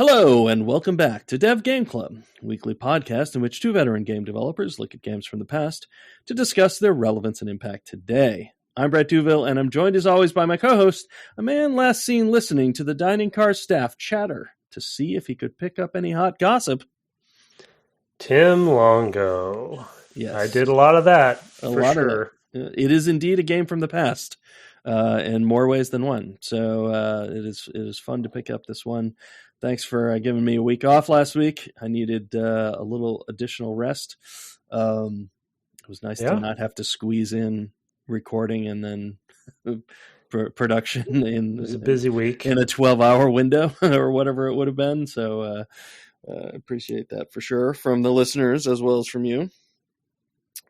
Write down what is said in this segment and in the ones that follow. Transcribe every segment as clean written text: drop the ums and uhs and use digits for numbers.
Hello, and welcome back to Dev Game Club, a weekly podcast in which two veteran game developers look at games from the past to discuss their relevance and impact today. I'm Brett Duville, and I'm joined as always by my co-host, a man last seen listening to the dining car staff chatter to see if he could pick up any hot gossip. Tim Longo. Yes. I did a lot of that, for sure. It is indeed a game from the past, in more ways than one. So it is fun to pick up this one. Thanks for giving me a week off last week. I needed a little additional rest. It was nice to not have to squeeze in recording and then production. It was a busy week. In a 12-hour window or whatever it would have been. So appreciate that for sure from the listeners as well as from you.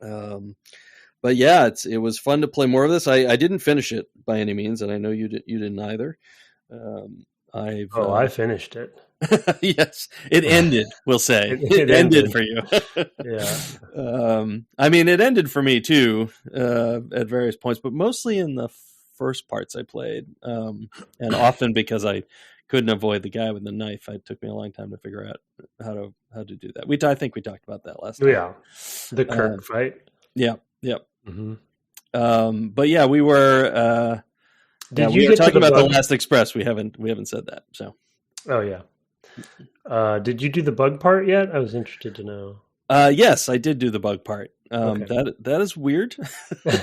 But yeah, it was fun to play more of this. I didn't finish it by any means, and I know you didn't either. I finished it. Yes, it ended. We'll say it ended for you. Yeah. I mean, it ended for me too at various points, but mostly in the first parts I played, and often because I couldn't avoid the guy with the knife. It took me a long time to figure out how to do that. I think we talked about that last time. Yeah, the Kirk fight. Yeah. Mm-hmm. But yeah, we were. We were talking about the Last Express. We haven't said that. So. Oh yeah. Did you do the bug part yet? I was interested to know. Yes, I did do the bug part. Okay. That is weird.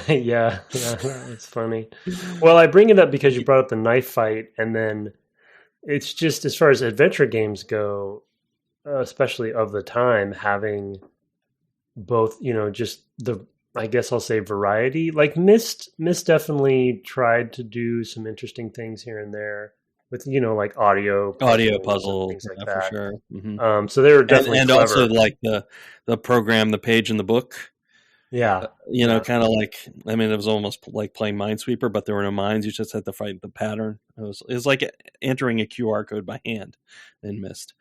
Yeah, it's funny. Well, I bring it up because you brought up the knife fight, and then it's just as far as adventure games go, especially of the time, having both, just the. I guess I'll say variety. Like Myst definitely tried to do some interesting things here and there with, like audio puzzle, things like that. For sure. Mm-hmm. So they were definitely and clever. Also like the program, the page in the book. Yeah. Kind of like, I mean, it was almost like playing Minesweeper, but there were no mines. You just had to fight the pattern. It was like entering a QR code by hand in Myst.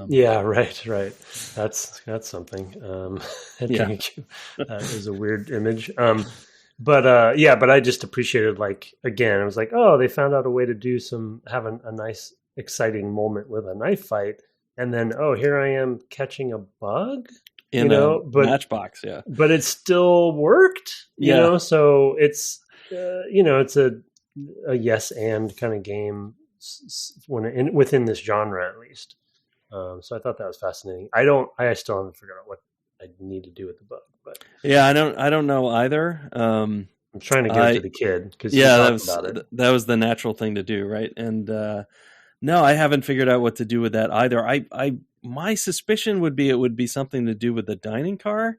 Yeah, right. That's something. That is a weird image. But I just appreciated, like, again, I was like, oh, they found out a way to have a nice, exciting moment with a knife fight. And then, oh, here I am catching a bug. In a matchbox, yeah. But it still worked, you know? So it's, it's a yes and kind of game within this genre, at least. So I thought that was fascinating. I still haven't figured out what I need to do with the bug, but yeah, I don't know either. I'm trying to give it to the kid because that was the natural thing to do, right? And no, I haven't figured out what to do with that either. My suspicion would be it would be something to do with the dining car,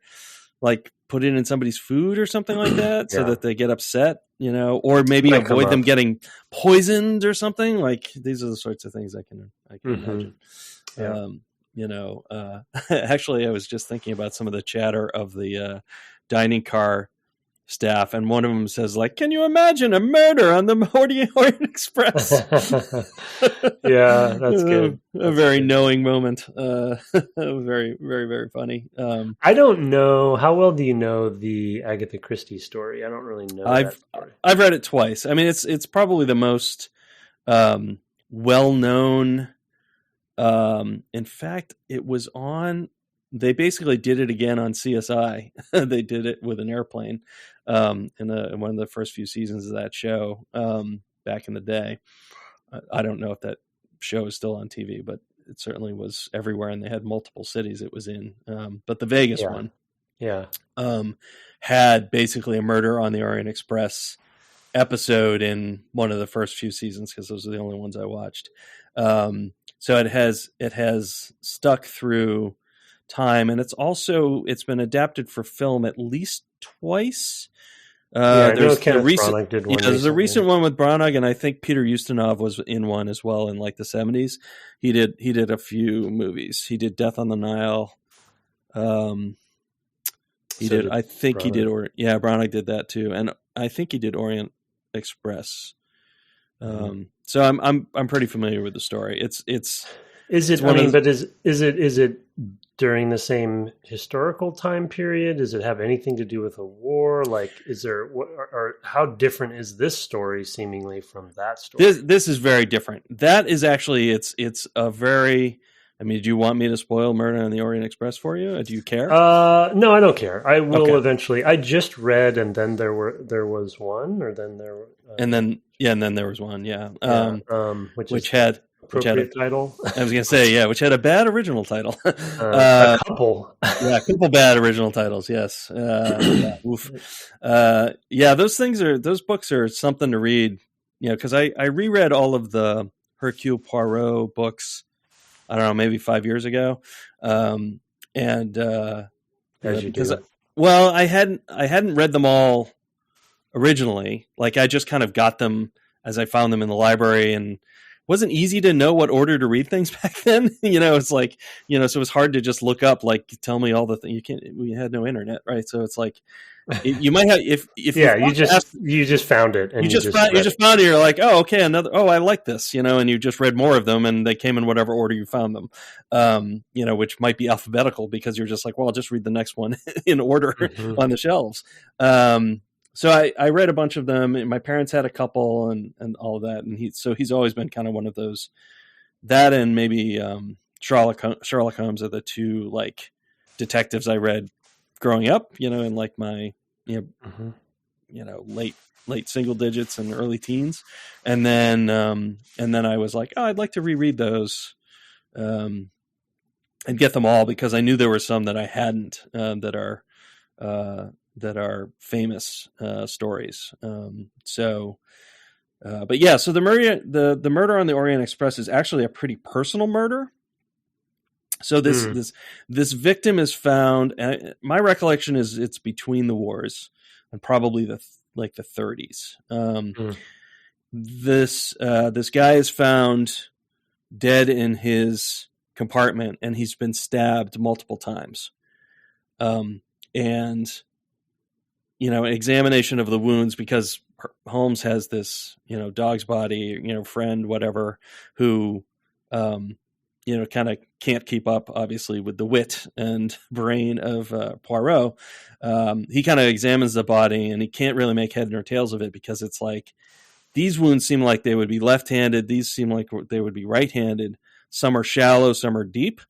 like put it in somebody's food or something like that, so that they get upset, or maybe avoid them getting poisoned or something. Like these are the sorts of things I can imagine. Yeah. Actually, I was just thinking about some of the chatter of the dining car staff, and one of them says, like, can you imagine a murder on the Orient Express? Yeah, that's good. A very knowing moment. Very, very, very funny. I don't know, how well do you know the Agatha Christie story? I don't really know. I've read it twice. I mean, it's probably the most well-known. In fact, it was on. They basically did it again on CSI. They did it with an airplane in one of the first few seasons of that show back in the day. I don't know if that show is still on TV, but it certainly was everywhere, and they had multiple cities it was in. But the Vegas one had basically a murder on the Orient Express episode in one of the first few seasons, because those are the only ones I watched. So it has stuck through time, and it's been adapted for film at least twice. There's a recent one with Branagh, and I think Peter Ustinov was in one as well in like the 70s. He did a few movies. He did Death on the Nile. Branagh did that too, and I think he did Orient Express. So I'm pretty familiar with the story. Is it during the same historical time period? Does it have anything to do with a war? Like, is there what or how different is this story seemingly from that story? This is very different. That is actually it's a very. I mean, do you want me to spoil Murder on the Orient Express for you? Do you care? No, I don't care. I will Okay. eventually. I just read, and then there was one, or then there were, And then there was one, yeah, which which is had appropriate title. I was gonna say, yeah, which had a bad original title. A couple. Yeah, a couple bad original titles. Yes, yeah, oof. Yeah, those books are something to read. You know, because I reread all of the Hercule Poirot books. I don't know, maybe 5 years ago, and As you do. well, I hadn't read them all originally. Like I just kind of got them as I found them in the library, and it wasn't easy to know what order to read things back then. You know, it's like, you know, so it was hard to just look up, like, tell me all the things. We had no internet, right? So it's like, you might have, if Yeah, you just found it, and you just found it. You're like, oh, okay, I like this, you know, and you just read more of them, and they came in whatever order you found them, you know, which might be alphabetical because you're just like, well, I'll just read the next one in order on the shelves. So I read a bunch of them, and my parents had a couple, and all of that, and he's always been kind of one of those. That and maybe Sherlock Holmes are the two like detectives I read growing up, you know, in like my you know late single digits and early teens, and then I was like, oh, I'd like to reread those and get them all, because I knew there were some that I hadn't that are famous stories. But yeah, so the murder on the Orient Express is actually a pretty personal murder. So this victim is found. My recollection is it's between the wars and probably the 30s. This guy is found dead in his compartment, and he's been stabbed multiple times. And you know, an examination of the wounds, because Holmes has this, you know, dog's body, you know, friend, whatever, who, you know, kind of can't keep up, obviously, with the wit and brain of Poirot. He kind of examines the body, and he can't really make head nor tails of it, because it's like, these wounds seem like they would be left-handed. These seem like they would be right-handed. Some are shallow, some are deep.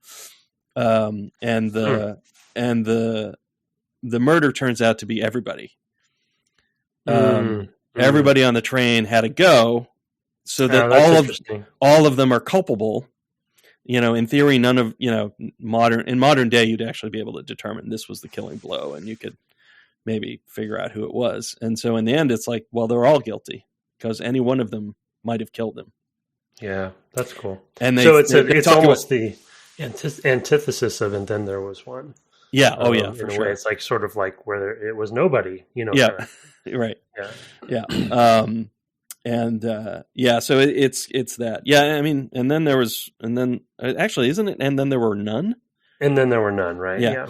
And the murder turns out to be everybody. Everybody on the train had a go, so that all of them are culpable. You know, in theory, none of, you know, in modern day, you'd actually be able to determine this was the killing blow, and you could maybe figure out who it was. And so in the end, it's like, well, they're all guilty, because any one of them might have killed him. Yeah, that's cool. And it's almost the antithesis of, and then there was one. Yeah. Oh, yeah. For sure. Way. It's like sort of like where it was nobody. You know. Yeah. Right. Yeah. Yeah. So it's that. Yeah. I mean, and then there was, and then actually, isn't it? And then there were none. And then there were none. Right. Yeah.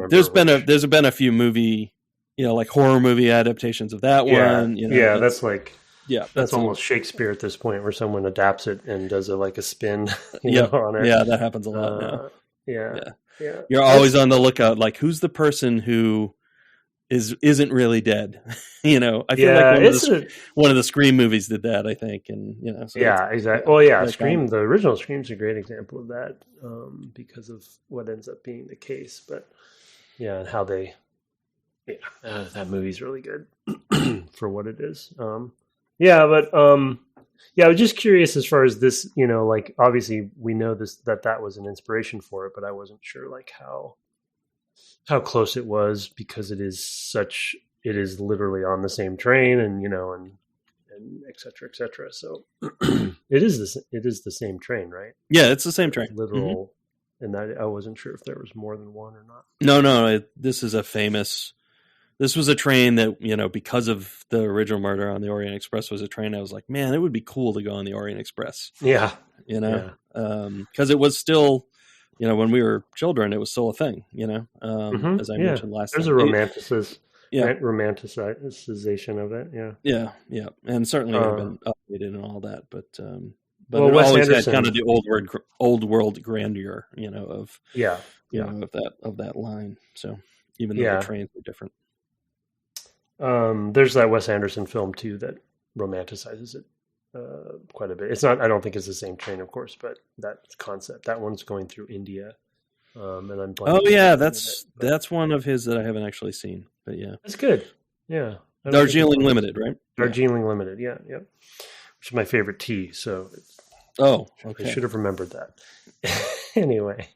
There's been a few movie, you know, like horror movie adaptations of that one. You know, yeah. That's like. Yeah, that's almost Shakespeare at this point, where someone adapts it and does a spin on it. Yeah, that happens a lot now. Yeah. You're always on the lookout, like, who's the person who isn't really dead? You know, I feel like one of the Scream movies did that, I think, and you know. So exactly. Well, yeah, Scream, the original Scream's a great example of that, because of what ends up being the case. But yeah, and how they, that movie's really good for what it is. Yeah, but I was just curious as far as this, you know, like, obviously we know that was an inspiration for it, but I wasn't sure like how close it was, because it is literally on the same train, and you know, and et cetera, et cetera. So it is the same train, right? Yeah, it's the same train. Literal, and I wasn't sure if there was more than one or not. No, this is a famous. This was a train that, you know, because of the original Murder on the Orient Express was a train, I was like, man, it would be cool to go on the Orient Express. Yeah. You know, because it was still, you know, when we were children, it was still a thing, you know, as I mentioned last time. There's a romanticization of it. Yeah. Yeah. And certainly have been updated and all that. But but Well, it Wes always had Anderson. kind of the old world grandeur, of Yeah, of that line. So even though the yeah. trains were different. There's that Wes Anderson film too that romanticizes it quite a bit. It's not. I don't think it's the same train, of course, but that concept. That one's going through India, and I'm blanking Oh on yeah, the name of it, but that's one of his that I haven't actually seen, but yeah, it's good. Yeah, I don't think Darjeeling people. Limited, right? Yeah. Darjeeling Limited. Yeah, yeah. Which is my favorite tea. So Oh, I okay. should have remembered that. Anyway,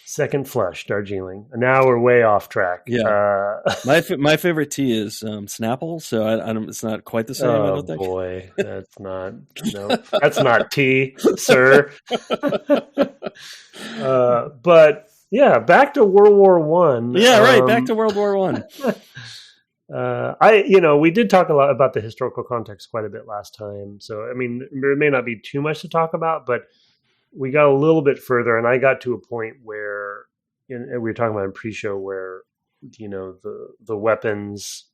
Second Flush, Darjeeling. Now we're way off track. Yeah. My favorite tea is Snapple, so I don't. It's not quite the same. I Oh don't think. boy, that's not that's not tea, sir. But yeah, back to World War One. Yeah, right. Back to World War One. We did talk a lot about the historical context quite a bit last time. So I mean, there may not be too much to talk about, but we got a little bit further, and I got to a point where we were talking about in pre-show where the weapons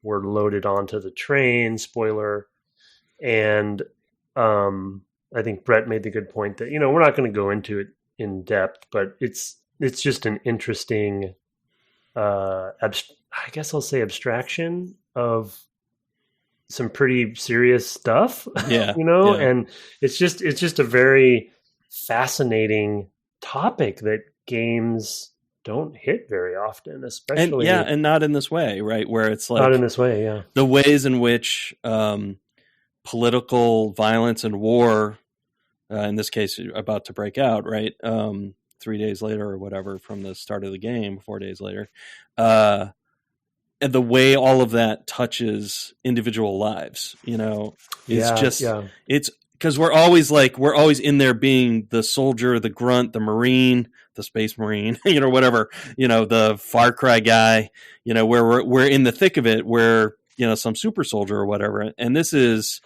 were loaded onto the train. Spoiler, and I think Brett made the good point that we're not going to go into it in depth, but it's just an interesting, I guess I'll say abstraction of some pretty serious stuff. Yeah, and it's just a very fascinating topic that games don't hit very often, especially and not in this way, right? Where it's like not in this way. Yeah, the ways in which political violence and war, in this case, about to break out, right? 3 days later or whatever from the start of the game, 4 days later, and the way all of that touches individual lives, it's because we're always in there being the soldier, the grunt, the Marine, the Space Marine, whatever, the Far Cry guy, where we're in the thick of it, where, some super soldier or whatever. And this is,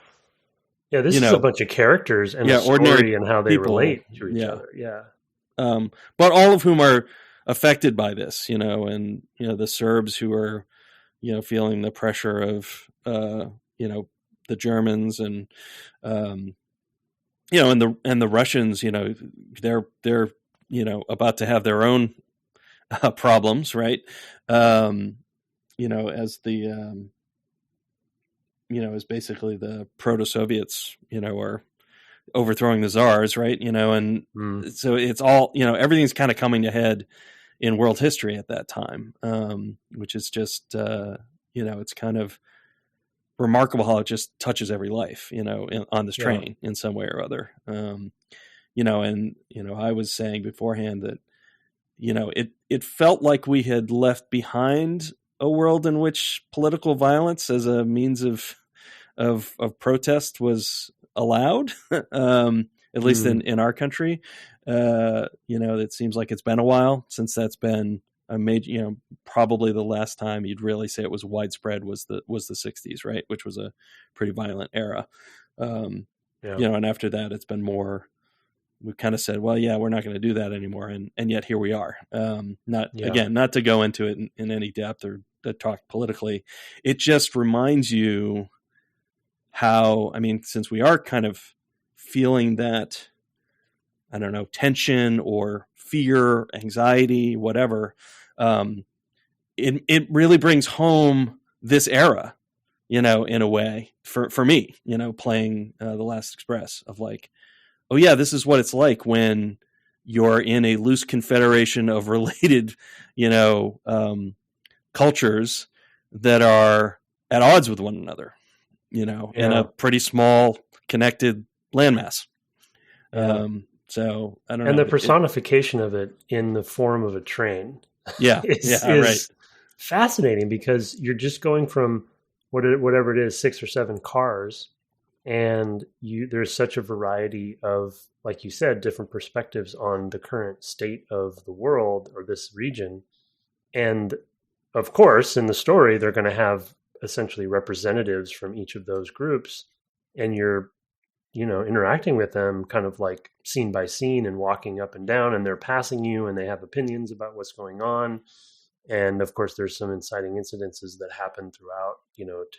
this is a bunch of characters and a story and how they relate to each other. Yeah. But all of whom are affected by this, and, the Serbs who are, feeling the pressure of, the Germans and, and the Russians, they're about to have their own problems, right? As the as basically the proto-Soviets, are overthrowing the czars, right? And so it's all, everything's kind of coming to head in world history at that time, which is just, it's kind of remarkable how it just touches every life, on this train in some way or other. I was saying beforehand that, it felt like we had left behind a world in which political violence as a means of protest was allowed, at least in our country. It seems like it's been a while since that's been a major, probably the last time you'd really say it was widespread was the 60s, right? Which was a pretty violent era. And after that, it's been more, we've kind of said, well, yeah, we're not going to do that anymore. And yet here we are. Not to go into it in any depth or to talk politically. It just reminds you how, since we are kind of feeling that, I don't know, tension or fear, anxiety, whatever, it really brings home this era, in a way for me, playing The Last Express of like, oh yeah, this is what it's like when you're in a loose confederation of related, cultures that are at odds with one another, in a pretty small connected landmass. So I don't know. And the personification of it in the form of a train is fascinating because you're just going from whatever it is, 6 or 7 cars, and there's such a variety of, like you said, different perspectives on the current state of the world or this region. And of course, in the story, they're going to have essentially representatives from each of those groups, and you're interacting with them kind of like scene by scene and walking up and down, and they're passing you and they have opinions about what's going on. And of course, there's some inciting incidences that happen throughout,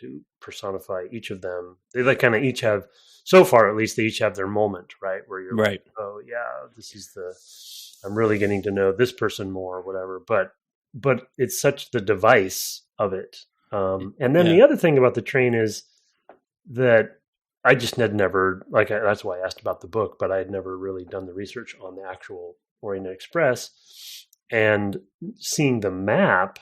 to personify each of them. They like kind of each have, so far at least, they each have their moment, right? Where you're right. like, oh yeah, I'm really getting to know this person more, or whatever. But it's such the device of it. And then the other thing about the train is that I just had never, that's why I asked about the book, but I had never really done the research on the actual Orient Express. And seeing the map,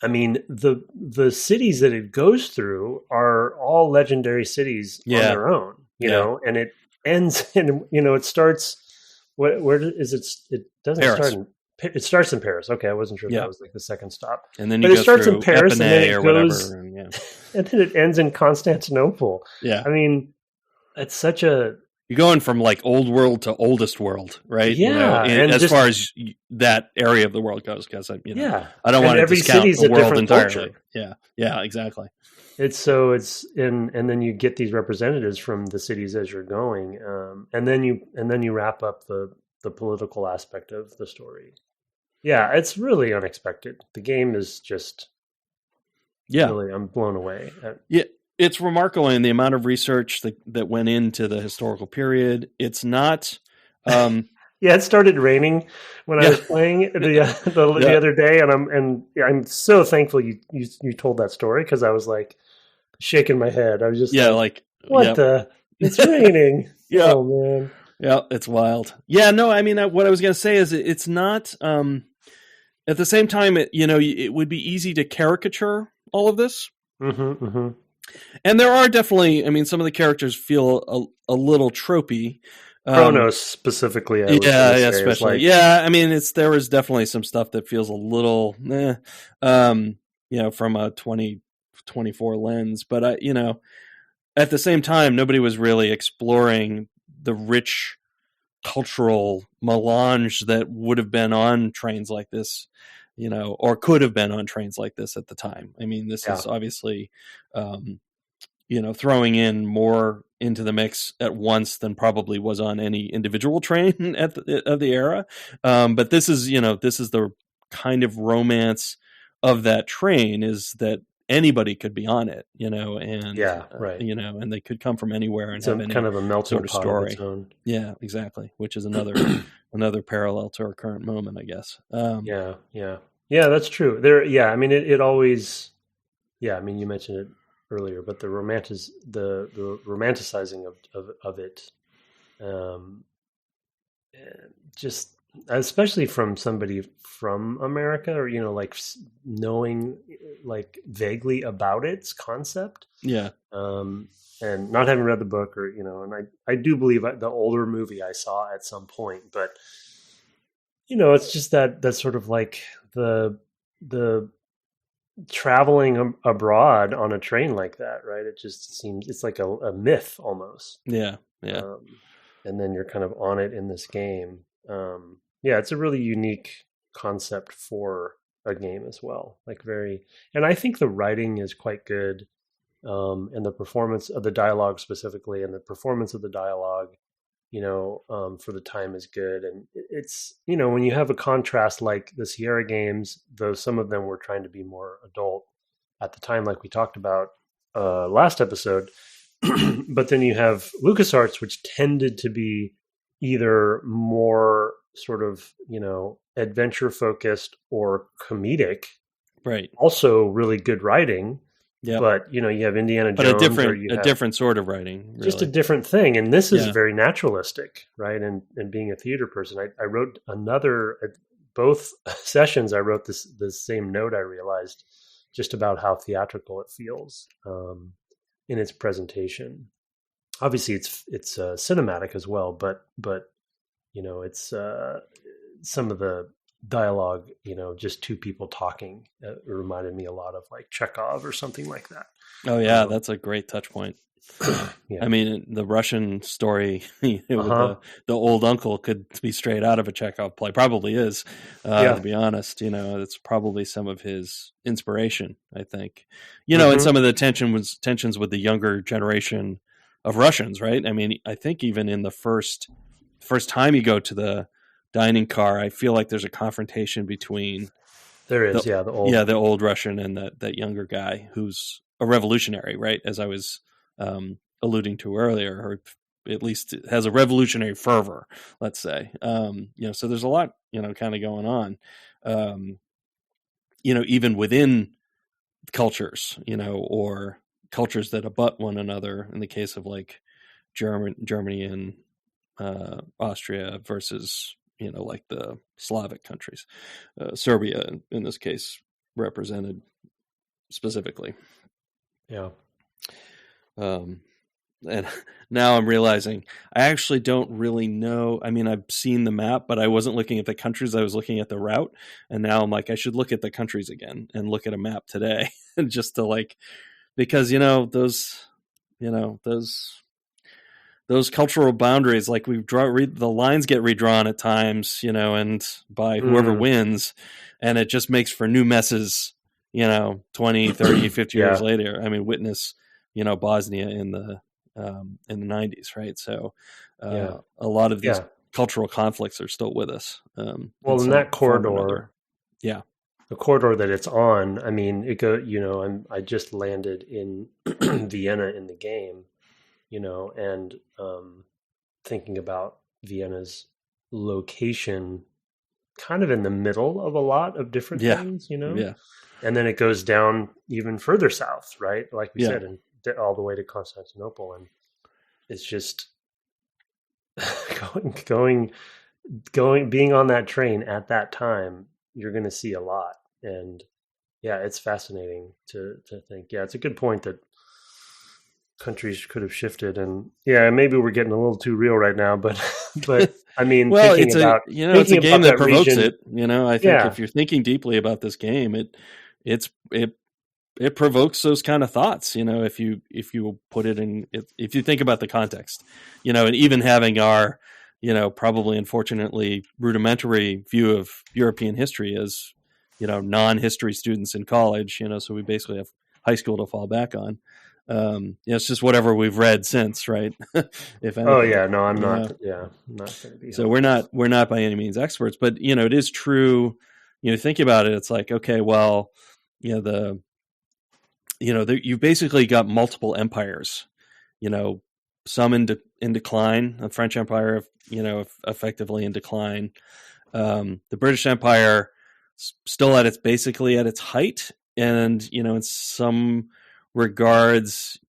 I mean, the cities that it goes through are all legendary cities on their own, you know, and it ends in, it starts, where is it? It doesn't Paris. start it starts in Paris. Okay. I wasn't sure if that was like the second stop. And then it starts in Paris and then it goes, and then it ends in Constantinople. Yeah. I mean, it's such a, you're going from like old world to oldest world, right? Yeah, and as far as that area of the world goes, because I don't want to discount the world entirely. Culture. Yeah, exactly. And then you get these representatives from the cities as you're going, and then you wrap up the political aspect of the story. Yeah, it's really unexpected. The game is just, really, I'm blown away. It's remarkable in the amount of research that went into the historical period. It's not. It started raining when I was playing the other day, and I'm so thankful you told that story, because I was like shaking my head. I was just what the? It's raining. Oh man. Yeah, it's wild. Yeah, no, I mean, what I was going to say is it's not. At the same time, it would be easy to caricature all of this. Mm-hmm, mm-hmm. And there are definitely, I mean, some of the characters feel a little tropey. Kronos specifically, especially. I mean, there was definitely some stuff that feels a little, from a 2024 lens. But at the same time, nobody was really exploring the rich cultural melange that would have been on trains like this, or could have been on trains like this at the time. I mean, this is obviously, throwing in more into the mix at once than probably was on any individual train of the era. But this is the kind of romance of that train, is that anybody could be on it, and and they could come from anywhere and have any kind of a melting sort of pot story. Of its own. Yeah, exactly. Which is another parallel to our current moment, I guess. Yeah, that's true. There, I mean, it always, I mean, you mentioned it earlier, but the romanticizing of it, just especially from somebody from America, or knowing vaguely about its concept, and not having read the book, or and I do believe the older movie I saw at some point, but it's just that sort of like the traveling abroad on a train like that, right? It just seems it's like a myth almost. Yeah. And then you're kind of on it in this game. It's a really unique concept for a game as well. And I think the writing is quite good, and the performance of the dialogue specifically, and the performance of the dialogue, for the time is good. And it's, when you have a contrast like the Sierra games, though some of them were trying to be more adult at the time, like we talked about last episode, but then you have LucasArts, which tended to be either more sort of, adventure focused or comedic, right? Also really good writing. Yeah, but you have Indiana Jones, but a different sort of writing, really. Just a different thing. And this is very naturalistic, right? And being a theater person, I wrote both sessions. I wrote the same note. I realized just about how theatrical it feels in its presentation. Obviously, it's cinematic as well, but it's some of the dialogue, just two people talking, reminded me a lot of like Chekhov or something like that. Oh yeah, that's a great touch point. I mean, the Russian story with the old uncle could be straight out of a Chekhov play. Probably is, to be honest. It's probably some of his inspiration, I think. And some of the tensions with the younger generation of Russians, right? I mean, I think even in the first time you go to the dining car, I feel like there's a confrontation between There is, the old, the old Russian and that younger guy who's a revolutionary, right? As I was alluding to earlier, or at least has a revolutionary fervor, let's say. So there's a lot, kind of going on, even within cultures, or cultures that abut one another. In the case of like Germany and Austria versus, like the Slavic countries, Serbia in this case represented specifically. Yeah. And now I'm realizing I actually don't really know. I mean, I've seen the map, but I wasn't looking at the countries. I was looking at the route. And now I'm like, I should look at the countries again and look at a map today just to because, those cultural boundaries, like the lines get redrawn at times, and by whoever wins, and it just makes for new messes, 20, 30, 50 years later. I mean, witness, Bosnia in the 90s, right? So a lot of these cultural conflicts are still with us. Well, in that corridor, the corridor that it's on, I mean, I just landed in Vienna in the game, and thinking about Vienna's location kind of in the middle of a lot of different things, and then it goes down even further south, right? Like we said, and all the way to Constantinople. And it's just being on that train at that time, you're going to see a lot. And it's fascinating to think, it's a good point that countries could have shifted, and maybe we're getting a little too real right now, but I mean, well, it's a game that provokes it. I think if you're thinking deeply about this game, it provokes those kind of thoughts. If you put it in, if you think about the context, and even having our, probably unfortunately rudimentary view of European history as, non-history students in college, so we basically have high school to fall back on. It's just whatever we've read since, right? If anything. No, I'm not. I'm not going to be. So we're not by any means experts, but it is true. Think about it. It's like, okay, well, you've basically got multiple empires. Some in decline. The French Empire, effectively in decline. The British Empire still basically at its height, and in some regards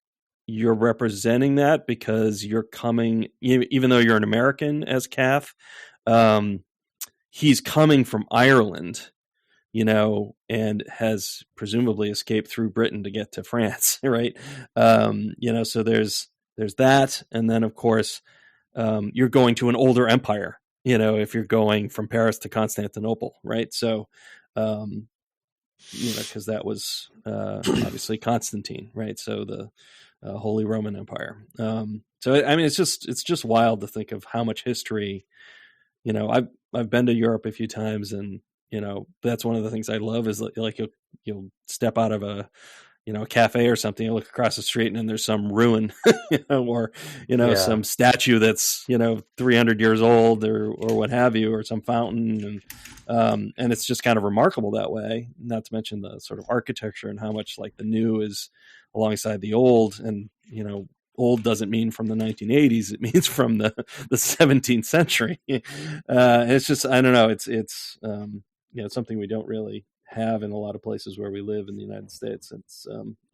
you're representing that because you're coming, even though you're an American as Kath, he's coming from Ireland, and has presumably escaped through Britain to get to France, right? So there's that, and then of course you're going to an older empire, if you're going from Paris to Constantinople, right? So because that was obviously Constantine, right? So the Holy Roman Empire. So I mean, it's just wild to think of how much history. I've been to Europe a few times, and that's one of the things I love is like you'll step out of a cafe or something, you look across the street, and then there's some ruin, or some statue that's 300 years old, or what have you, or some fountain, and it's just kind of remarkable that way. Not to mention the sort of architecture and how much like the new is alongside the old, and old doesn't mean from the 1980s; it means from the 17th century. It's just, I don't know, it's something we don't really have in a lot of places where we live in the United States.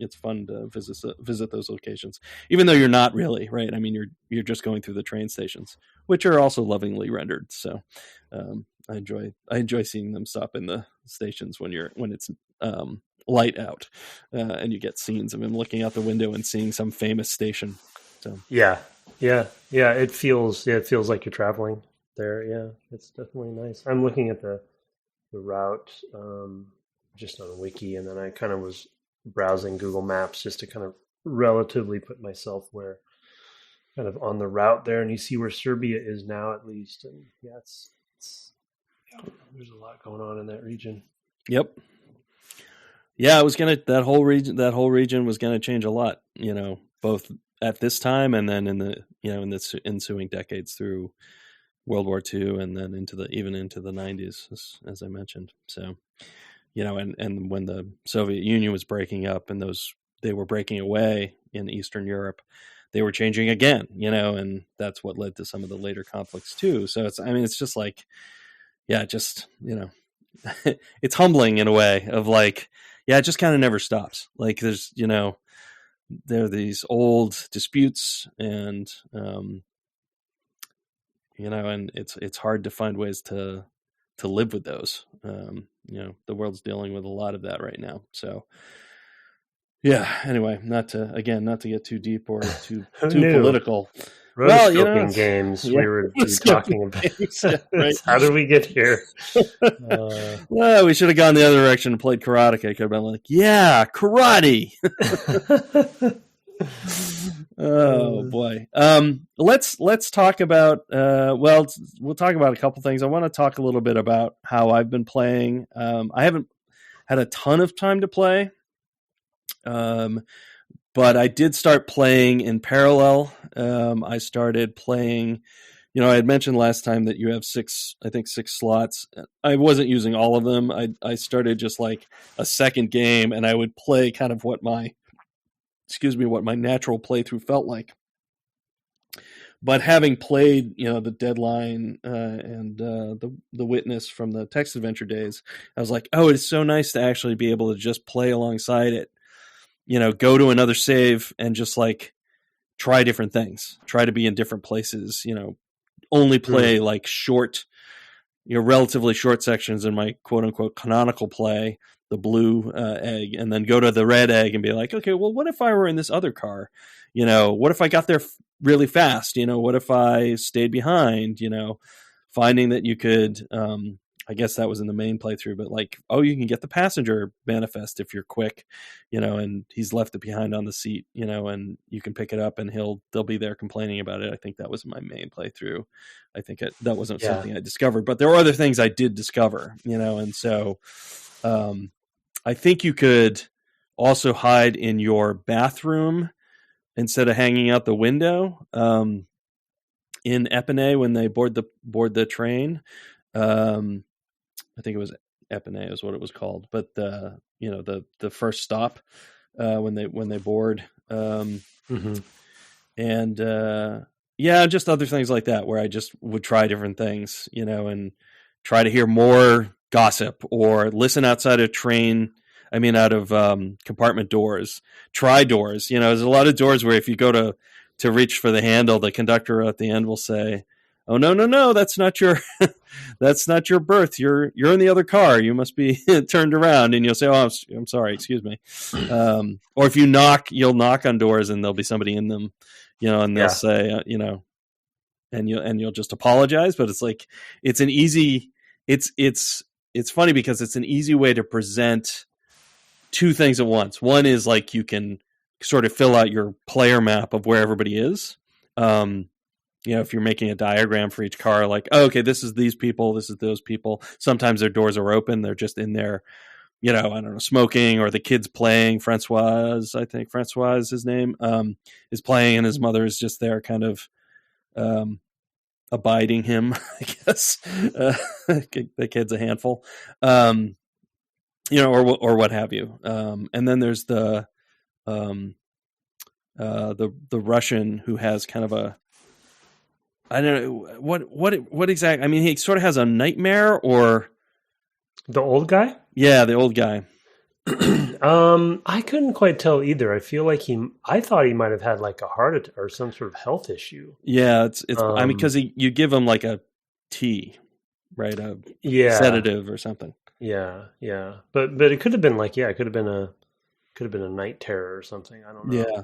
It's fun to visit those locations, even though you're not really, right. I mean, you're just going through the train stations, which are also lovingly rendered. So I enjoy seeing them stop in the stations when it's light out, and you get scenes of him looking out the window and seeing some famous station. So it feels like you're traveling there. Yeah, it's definitely nice. I'm looking at the route just on Wiki, and then I kind of was browsing Google Maps just to kind of relatively put myself where kind of on the route there, and you see where Serbia is now, at least. And there's a lot going on in that region. Yep. Yeah, that whole region was gonna change a lot, both at this time and then in the ensuing decades through World War II, and then into the 90s, as I mentioned. So and when the Soviet Union was breaking up and they were breaking away in Eastern Europe, they were changing again, and that's what led to some of the later conflicts too. So it's just like, just, it's humbling in a way of like, it just kind of never stops. Like there's, there are these old disputes and, and it's hard to find ways to live with those. The world's dealing with a lot of that right now. So anyway, not to get too deep or too political. Rotoscoping games. We were talking about. Right? How did we get here? Well, we should have gone the other direction and played karate. I could have been like, karate. Oh boy. Let's talk about. We'll talk about a couple things. I want to talk a little bit about how I've been playing. I haven't had a ton of time to play. But I did start playing in parallel. I started playing, I had mentioned last time that you have six slots. I wasn't using all of them. I started just like a second game, and I would play kind of what my natural playthrough felt like. But having played, the Deadline and the Witness from the text adventure days, I was like, oh, it's so nice to actually be able to just play alongside it. Go to another save and just like try different things, try to be in different places, only play like short, relatively short sections in my quote unquote canonical play, the blue egg, and then go to the red egg and be like, okay, well, what if I were in this other car? What if I got there really fast? What if I stayed behind? Finding that you could, I guess that was in the main playthrough, but like, you can get the passenger manifest if you're quick, and he's left it behind on the seat, and you can pick it up and they'll be there complaining about it. I think that was my main playthrough. I think that wasn't something I discovered, but there were other things I did discover, and so I think you could also hide in your bathroom instead of hanging out the window in Epinay when they board the train. I think it was Epinay is what it was called, but the first stop when they board, and just other things like that where I just would try different things, and try to hear more gossip or listen outside a train. I mean, out of compartment doors, try doors. There's a lot of doors where if you go to reach for the handle, the conductor at the end will say, "Oh no, that's not your that's not your berth. You're in the other car. You must be turned around." And you'll say, "Oh, I'm sorry, excuse me." Or if you'll knock on doors and there'll be somebody in them, and they'll say, and you'll just apologize. But it's like it's funny because it's an easy way to present two things at once. One is like you can sort of fill out your player map of where everybody is. If you're making a diagram for each car, like, oh, okay, this is these people, this is those people. Sometimes their doors are open. They're just in there, I don't know, smoking, or the kid's playing. I think Francois is his name, is playing, and his mother is just there kind of abiding him, I guess. The kid's a handful, or what have you. And then there's the Russian who has kind of a, I don't know what exactly. I mean, he sort of has a nightmare, or the old guy. Yeah, the old guy. I couldn't quite tell either. I feel like I thought he might have had like a heart attack or some sort of health issue. Yeah, it's. I mean, because you give him like a tea, right? A sedative or something. Yeah. But it could have been like, it could have been a night terror or something. I don't know. Yeah.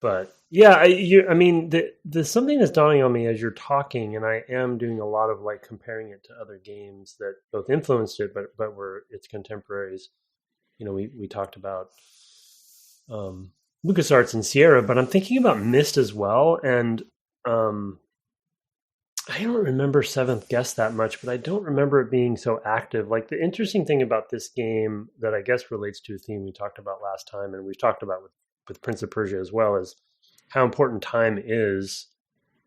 But yeah, I mean, there's something that's dawning on me as you're talking, and I am doing a lot of like comparing it to other games that both influenced it, but were its contemporaries. We talked about LucasArts and Sierra, but I'm thinking about Myst as well, and I don't remember Seventh Guest that much, but I don't remember it being so active. Like the interesting thing about this game that I guess relates to a theme we talked about last time, and we've talked about with Prince of Persia as well, is how important time is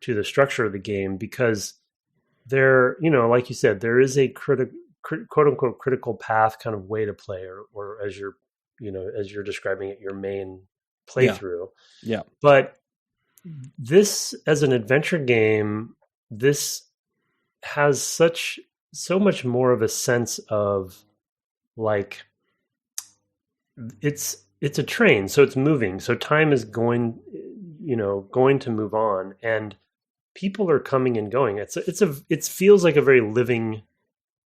to the structure of the game, because there, like you said, there is a quote unquote critical path kind of way to play, or as you're, as you're describing it, your main playthrough. Yeah. But this, as an adventure game, this has so much more of a sense of like, it's a train, so it's moving, so time is going to move on, and people are coming and going. It feels like a very living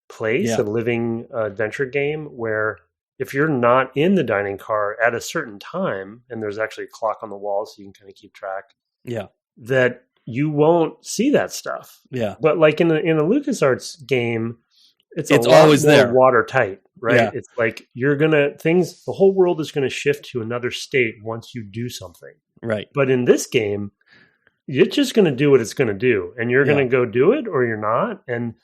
place, a living adventure game, where if you're not in the dining car at a certain time, and there's actually a clock on the wall so you can kind of keep track, that you won't see that stuff. But like in a LucasArts game, it's always there, watertight, right? It's like the whole world is going to shift to another state once you do something, right? But in this game, it's just going to do what it's going to do, and you're going to go do it or you're not. And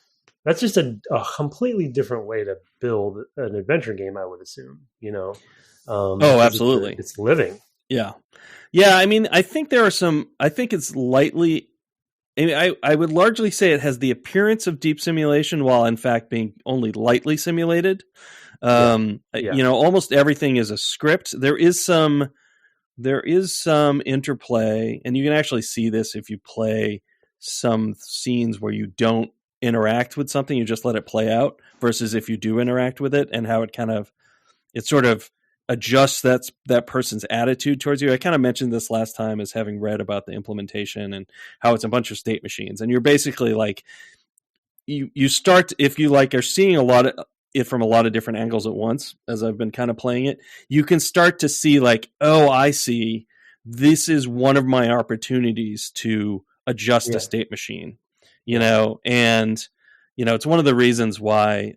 that's just a completely different way to build an adventure game, I would assume, Oh, absolutely. It's living. Yeah. I mean, I think it's lightly, I would largely say it has the appearance of deep simulation while in fact being only lightly simulated. Almost everything is a script. There is some interplay, and you can actually see this if you play some scenes where you don't interact with something, you just let it play out, versus if you do interact with it, and how it sort of adjusts that person's attitude towards you. I kind of mentioned this last time as having read about the implementation and how it's a bunch of state machines, and you're basically like, you start, if you like are seeing a lot of it from a lot of different angles at once, as I've been kind of playing it, you can start to see like, oh, I see, this is one of my opportunities to adjust a state machine, and it's one of the reasons why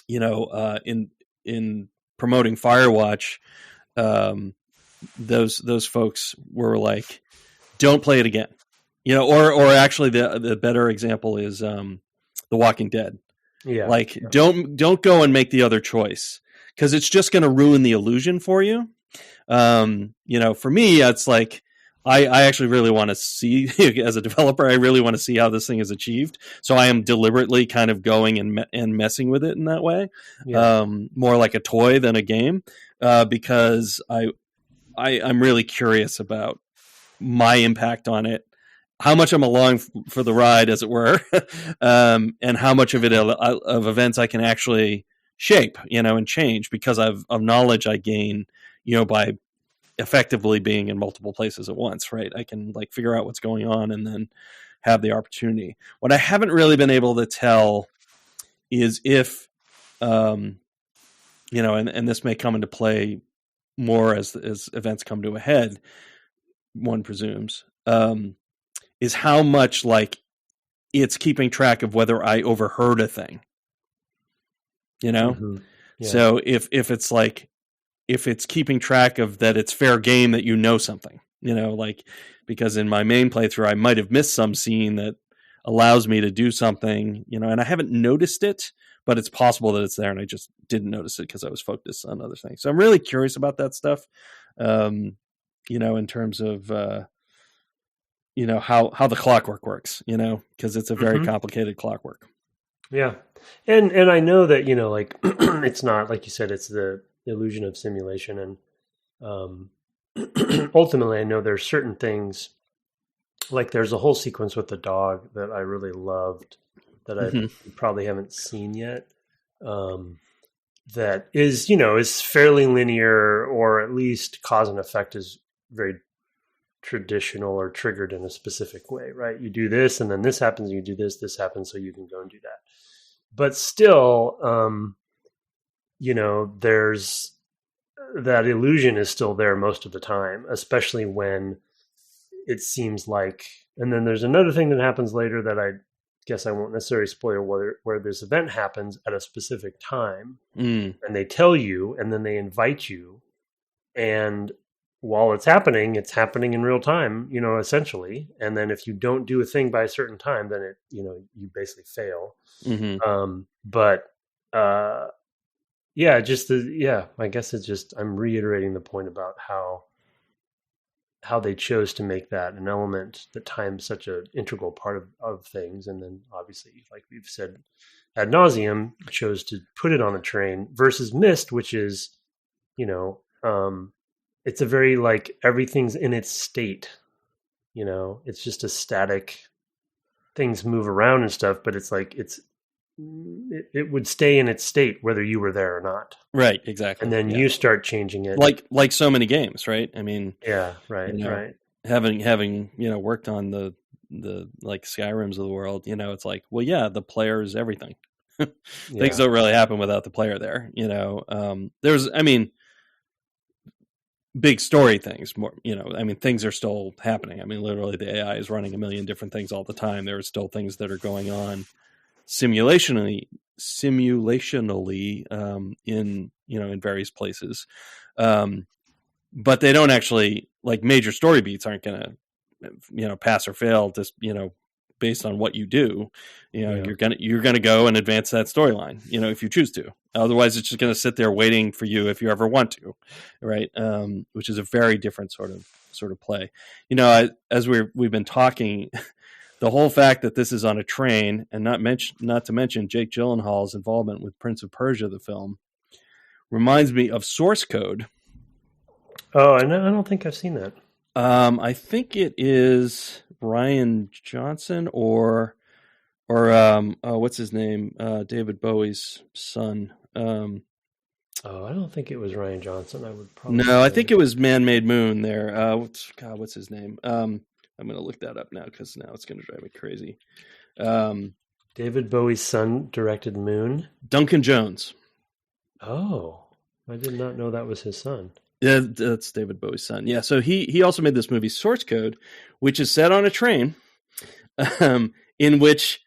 in promoting Firewatch, those folks were like, don't play it again, or actually the better example is The Walking Dead. Don't go and make the other choice, because it's just going to ruin the illusion for you. For me, it's like, I actually really want to see, as a developer, I really want to see how this thing is achieved. So I am deliberately kind of going and messing with it in that way, more like a toy than a game, because I'm really curious about my impact on it, how much I'm along for the ride, as it were, and how much of events I can actually shape, and change because of knowledge I gain, by effectively being in multiple places at once, right? I can like figure out what's going on and then have the opportunity. What I haven't really been able to tell is if, and this may come into play more as events come to a head, one presumes, is how much like it's keeping track of whether I overheard a thing, So if it's like, if it's keeping track of that, it's fair game that something, like, because in my main playthrough, I might have missed some scene that allows me to do something, and I haven't noticed it, but it's possible that it's there and I just didn't notice it because I was focused on other things. So I'm really curious about that stuff, in terms of, how the clockwork works, because it's a very complicated clockwork. Yeah. And I know that, like, it's not, like you said, it's the illusion of simulation. And ultimately, I know there's certain things, like there's a whole sequence with the dog that I really loved that I probably haven't seen yet. That is, is fairly linear, or at least cause and effect is very traditional or triggered in a specific way, right? You do this and then this happens, you do this happens, so you can go and do that. But still, there's that illusion is still there most of the time, especially when it seems like, and then there's another thing that happens later that I guess I won't necessarily spoil, where this event happens at a specific time and they tell you, and then they invite you, and while it's happening in real time, essentially. And then if you don't do a thing by a certain time, then it, you basically fail. I guess it's just, I'm reiterating the point about how they chose to make that an element that time's such an integral part of things. And then obviously, like we've said ad nauseum, chose to put it on a train versus Myst, which is, it's a very like everything's in its state. It's just a static, things move around and stuff, but it's like it would stay in its state whether you were there or not. Right, exactly. And then you start changing it. Like so many games, right? I mean, yeah, right, right. Having worked on the like Skyrims of the world, it's like, well, yeah, the player is everything. Things don't really happen without the player there. There's, big story things more, things are still happening. Literally the AI is running a million different things all the time. There are still things that are going on simulationally in various places. But they don't actually, like, major story beats aren't going to, pass or fail just, based on what you do. You're going to go and advance that storyline, if you choose to. Otherwise it's just going to sit there waiting for you if you ever want to. Right. Which is a very different sort of play. As we've been talking, the whole fact that this is on a train, and not to mention Jake Gyllenhaal's involvement with Prince of Persia, the film, reminds me of Source Code. Oh, I don't think I've seen that. I think it is Ryan Johnson or what's his name? David Bowie's son. I don't think it was Ryan Johnson. I would probably. No, I think it was Man-Made Moon. There. What's his name? I'm going to look that up now because now it's going to drive me crazy. David Bowie's son directed Moon. Duncan Jones. Oh, I did not know that was his son. Yeah, that's David Bowie's son. Yeah, so he also made this movie Source Code, which is set on a train, in which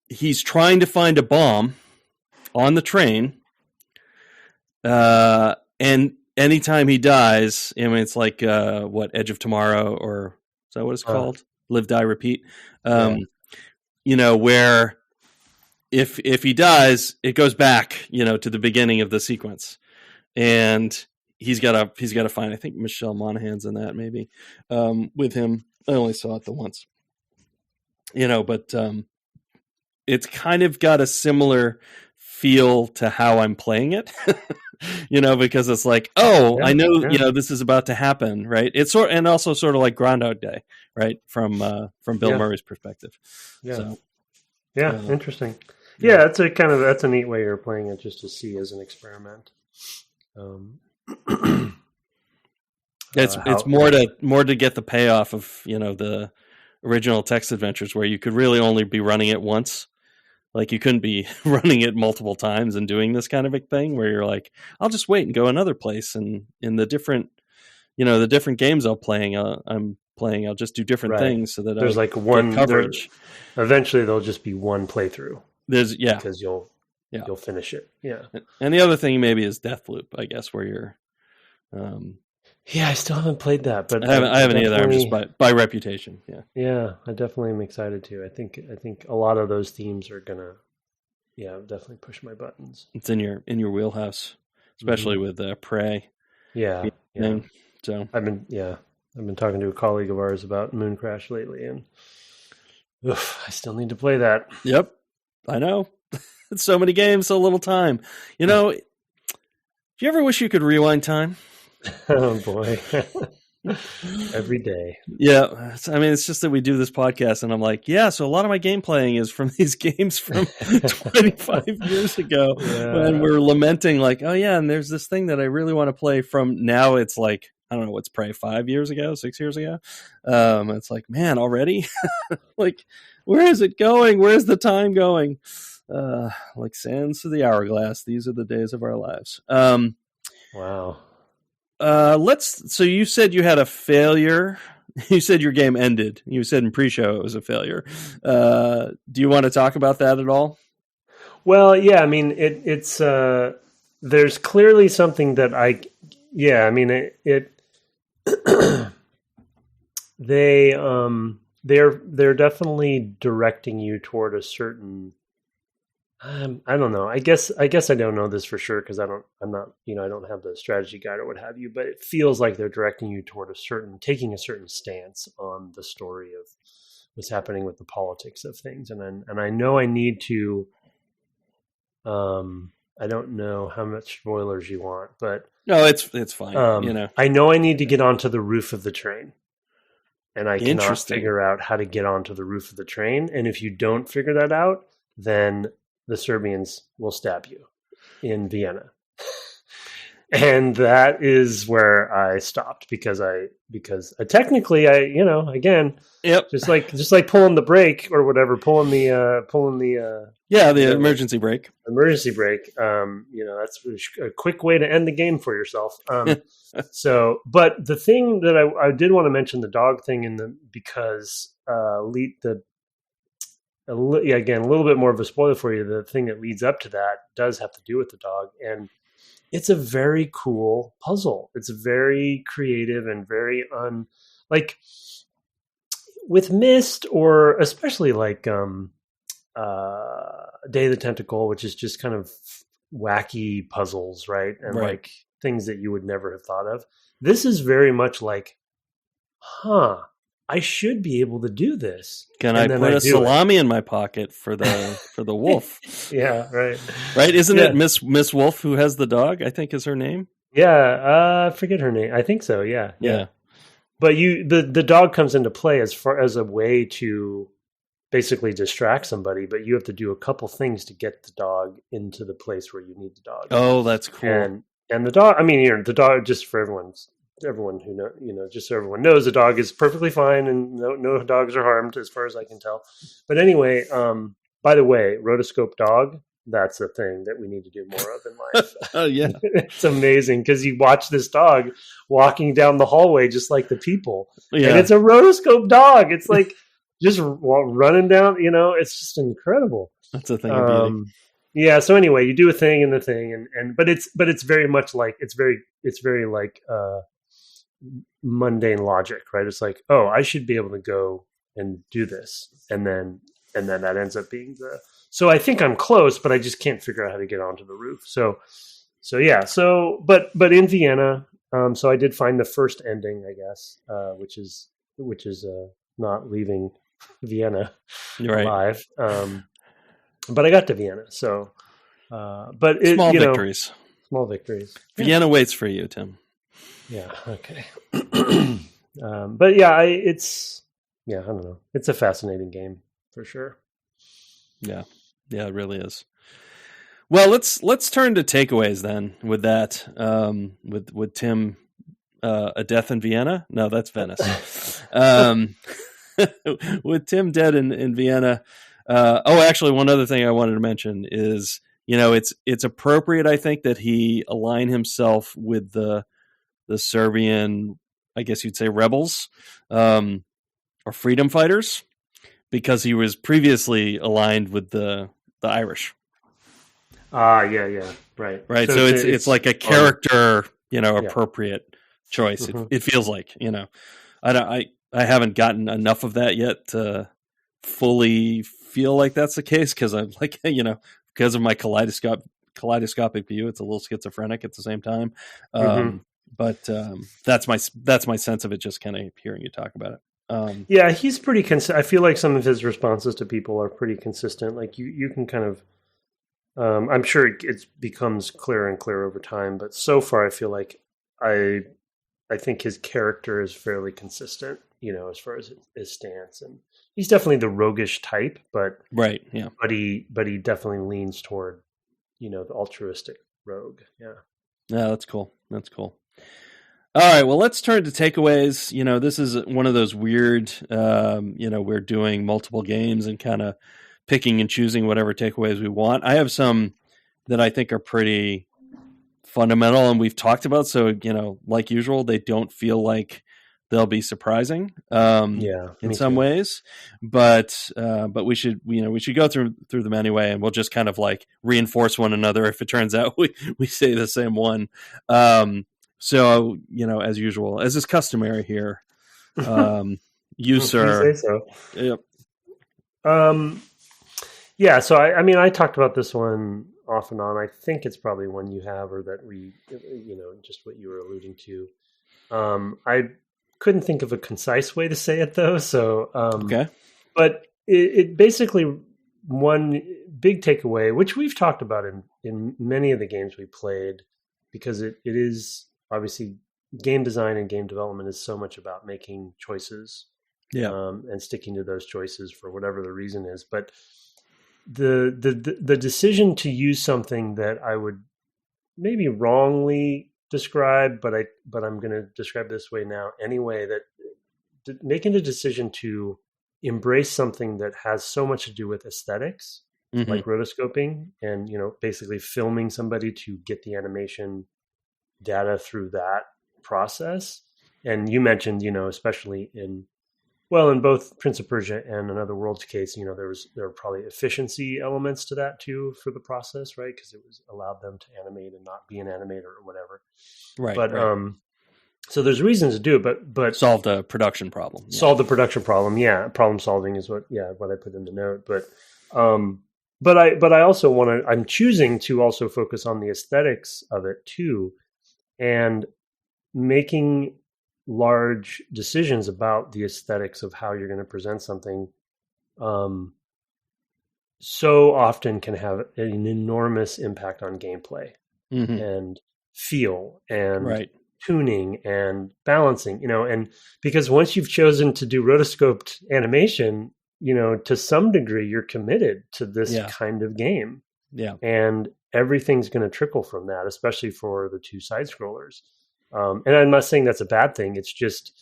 he's trying to find a bomb on the train, and anytime he dies, it's like Edge of Tomorrow, or is that what it's called? Live, Die, Repeat. Where if he dies, it goes back, to the beginning of the sequence. And he's got to find, I think Michelle Monaghan's in that maybe, with him. I only saw it the once, but it's kind of got a similar feel to how I'm playing it, because it's like, I know, this is about to happen. Right. It's and also sort of like Groundhog Day, right. From Bill Murray's perspective. Yeah. So, interesting. Yeah. That's a neat way you're playing it, just to see as an experiment. It's more to get the payoff of the original text adventures, where you could really only be running it once. Like, you couldn't be running it multiple times and doing this kind of a thing where you're like, I'll just wait and go another place, and in the different games I'm playing, I'll just do different things so that there's like one coverage. Eventually there'll just be one playthrough. Because you'll finish it. Yeah. And the other thing maybe is Deathloop, I guess, where you're. I still haven't played that, but I haven't either. I'm just by reputation. Yeah. Yeah, I definitely am excited to. I think a lot of those themes are gonna, definitely push my buttons. It's in your wheelhouse, especially with Prey. Yeah. So I've been talking to a colleague of ours about Moon Crash lately, and I still need to play that. Yep, I know. So many games, so little time. Do you ever wish you could rewind time? Oh boy. Every day. Yeah. It's just that we do this podcast and I'm like, so a lot of my game playing is from these games from 25 years ago. Yeah. And we're lamenting like, and there's this thing that I really want to play from now. It's like, I don't know, what's probably 5 years ago, 6 years ago. It's like, man, already? Like, where is it going? Where's the time going? Like sands to the hourglass. These are the days of our lives. Wow. So you said you had a failure. You said your game ended. You said in pre-show it was a failure. Do you want to talk about that at all? Well, yeah, it's there's clearly something that they're definitely directing you toward a certain I don't know. I guess I don't know this for sure because I'm not, I don't have the strategy guide or what have you, but it feels like they're directing you toward taking a certain stance on the story of what's happening with the politics of things. And I know I need to, I don't know how much spoilers you want, but no, it's fine. I know I need to get onto the roof of the train. And I cannot Interesting. figure out how to get onto the roof of the train. And if you don't figure that out, then the Serbians will stab you in Vienna. And that is where I stopped because technically again, Yep. just like pulling the brake or whatever, pulling the emergency brake. Emergency brake. That's a quick way to end the game for yourself. So, but the thing that I did want to mention the dog thing because again, a little bit more of a spoiler for you. The thing that leads up to that does have to do with the dog, and it's a very cool puzzle. It's very creative and very like with Myst, or especially like Day of the Tentacle, which is just kind of wacky puzzles, right? And like things that you would never have thought of. This is very much like, I should be able to do this. Can I put a salami in my pocket for the wolf? Yeah, right. Right? Isn't it Miss Wolf who has the dog? I think is her name. Yeah, I forget her name. I think so. Yeah. But the dog comes into play as a way to basically distract somebody, but you have to do a couple things to get the dog into the place where you need the dog. Oh, that's cool. And the dog, the dog, just for everyone who just so everyone knows, the dog is perfectly fine and no dogs are harmed as far as I can tell. But anyway, by the way, rotoscope dog, that's a thing that we need to do more of in life. Oh yeah. It's amazing because you watch this dog walking down the hallway just like the people. Yeah. And it's a rotoscope dog. It's like just running down, it's just incredible. That's a thing of beauty. Yeah. So anyway, you do a thing and the thing, but it's very much like it's very like mundane logic, right? It's like, oh, I should be able to go and do this, and then that ends up being so I think I'm close, but I just can't figure out how to get onto the roof. So yeah. So but in Vienna, so I did find the first ending, I guess, which is not leaving Vienna alive. But I got to Vienna, so but small victories. Small victories. Vienna waits for you, Tim. Yeah. Okay. But yeah, I don't know. It's a fascinating game for sure. Yeah, it really is. Well, let's turn to takeaways then. With that, with Tim, a death in Vienna. No, that's Venice. With Tim dead in Vienna. Actually, one other thing I wanted to mention is, it's appropriate, I think, that he align himself with the Serbian, I guess you'd say, rebels, or freedom fighters, because he was previously aligned with the Irish. Yeah, right. So it's like a character, appropriate choice. Mm-hmm. It feels like, I haven't gotten enough of that yet to fully feel like that's the case, because I'm like, because of my kaleidoscopic view, it's a little schizophrenic at the same time. Mm-hmm. But that's my sense of it, just kind of hearing you talk about it. Yeah, he's pretty I feel like some of his responses to people are pretty consistent. Like you can kind of, I'm sure it becomes clearer and clearer over time, but so far I feel like I think his character is fairly consistent, as far as his stance, and he's definitely the roguish type, but right, yeah. But he definitely leans toward, the altruistic rogue. Yeah. Yeah, that's cool. All right, well, let's turn to takeaways. This is one of those weird, we're doing multiple games and kind of picking and choosing whatever takeaways we want. I have some that I think are pretty fundamental and we've talked about. So, like usual, they don't feel like they'll be surprising in some ways, but we should go through them anyway, and we'll just kind of like reinforce one another if it turns out we say the same one. So, as usual, as is customary here, you, sir. You say so. Yep. Yeah, so I mean, I talked about this one off and on. I think it's probably one you have, or that just what you were alluding to. I couldn't think of a concise way to say it though. So, Okay. but it basically one big takeaway, which we've talked about in many of the games we played, because it is obviously game design and game development is so much about making choices, Yeah. and sticking to those choices for whatever the reason is. But the decision to use something that I would maybe wrongly describe, but I'm going to describe this way now anyway, that making the decision to embrace something that has so much to do with aesthetics, Mm-hmm. like rotoscoping, and basically filming somebody to get the animation data through that process. And you mentioned, especially in both Prince of Persia and Another World's case, there were probably efficiency elements to that too for the process, right? Because it was allowed them to animate and not be an animator or whatever. Right. But right. So there's reasons to do it, but solve the production problem. Yeah. Solve the production problem. Yeah, problem solving is what I put in the note. But I also want to. I'm choosing to also focus on the aesthetics of it too, and making large decisions about the aesthetics of how you're going to present something so often can have an enormous impact on gameplay, Mm-hmm. and feel and Right. tuning and balancing, and because once you've chosen to do rotoscoped animation, to some degree you're committed to this kind of game. Yeah. And everything's going to trickle from that, especially for the two side scrollers. And I'm not saying that's a bad thing. It's just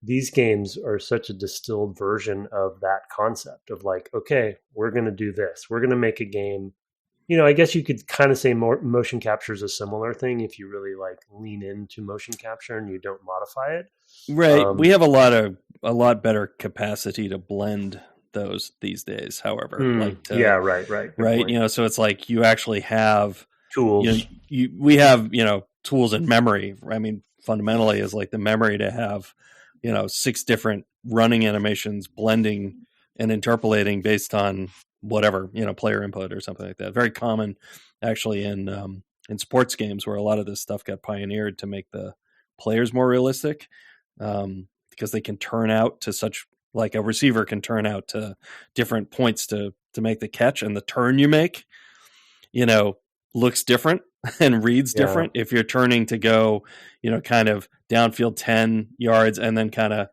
these games are such a distilled version of that concept of like, okay, we're going to do this. We're going to make a game. I guess you could kind of say motion capture is a similar thing if you really like lean into motion capture and you don't modify it. Right. We have a lot better capacity to blend those these days. However, right. So it's like you actually have tools. We have tools and memory. I mean, fundamentally, is like the memory to have 6 different running animations blending and interpolating based on whatever player input or something like that. Very common actually in sports games where a lot of this stuff got pioneered to make the players more realistic, because they can turn out to such, like a receiver can turn out to different points to make the catch, and the turn you make looks different and reads different if you're turning to go kind of downfield 10 yards and then kind of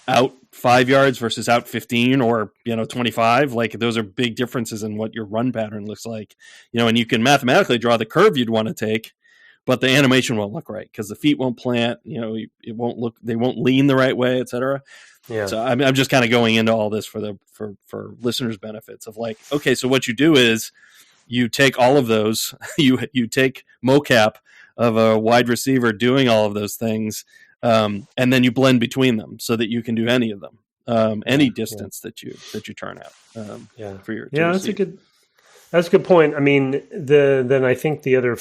out 5 yards versus out 15 or 25. Like, those are big differences in what your run pattern looks like, and you can mathematically draw the curve you'd want to take, but the animation won't look right because the feet won't plant, it won't look, they won't lean the right way, etc. So I'm just kind of going into all this for listeners' benefits of like, okay, so what you do is you take all of those, you take mocap of a wide receiver doing all of those things, and then you blend between them so that you can do any of them, any distance that you turn out. For your that's a good point. I mean, then I think the other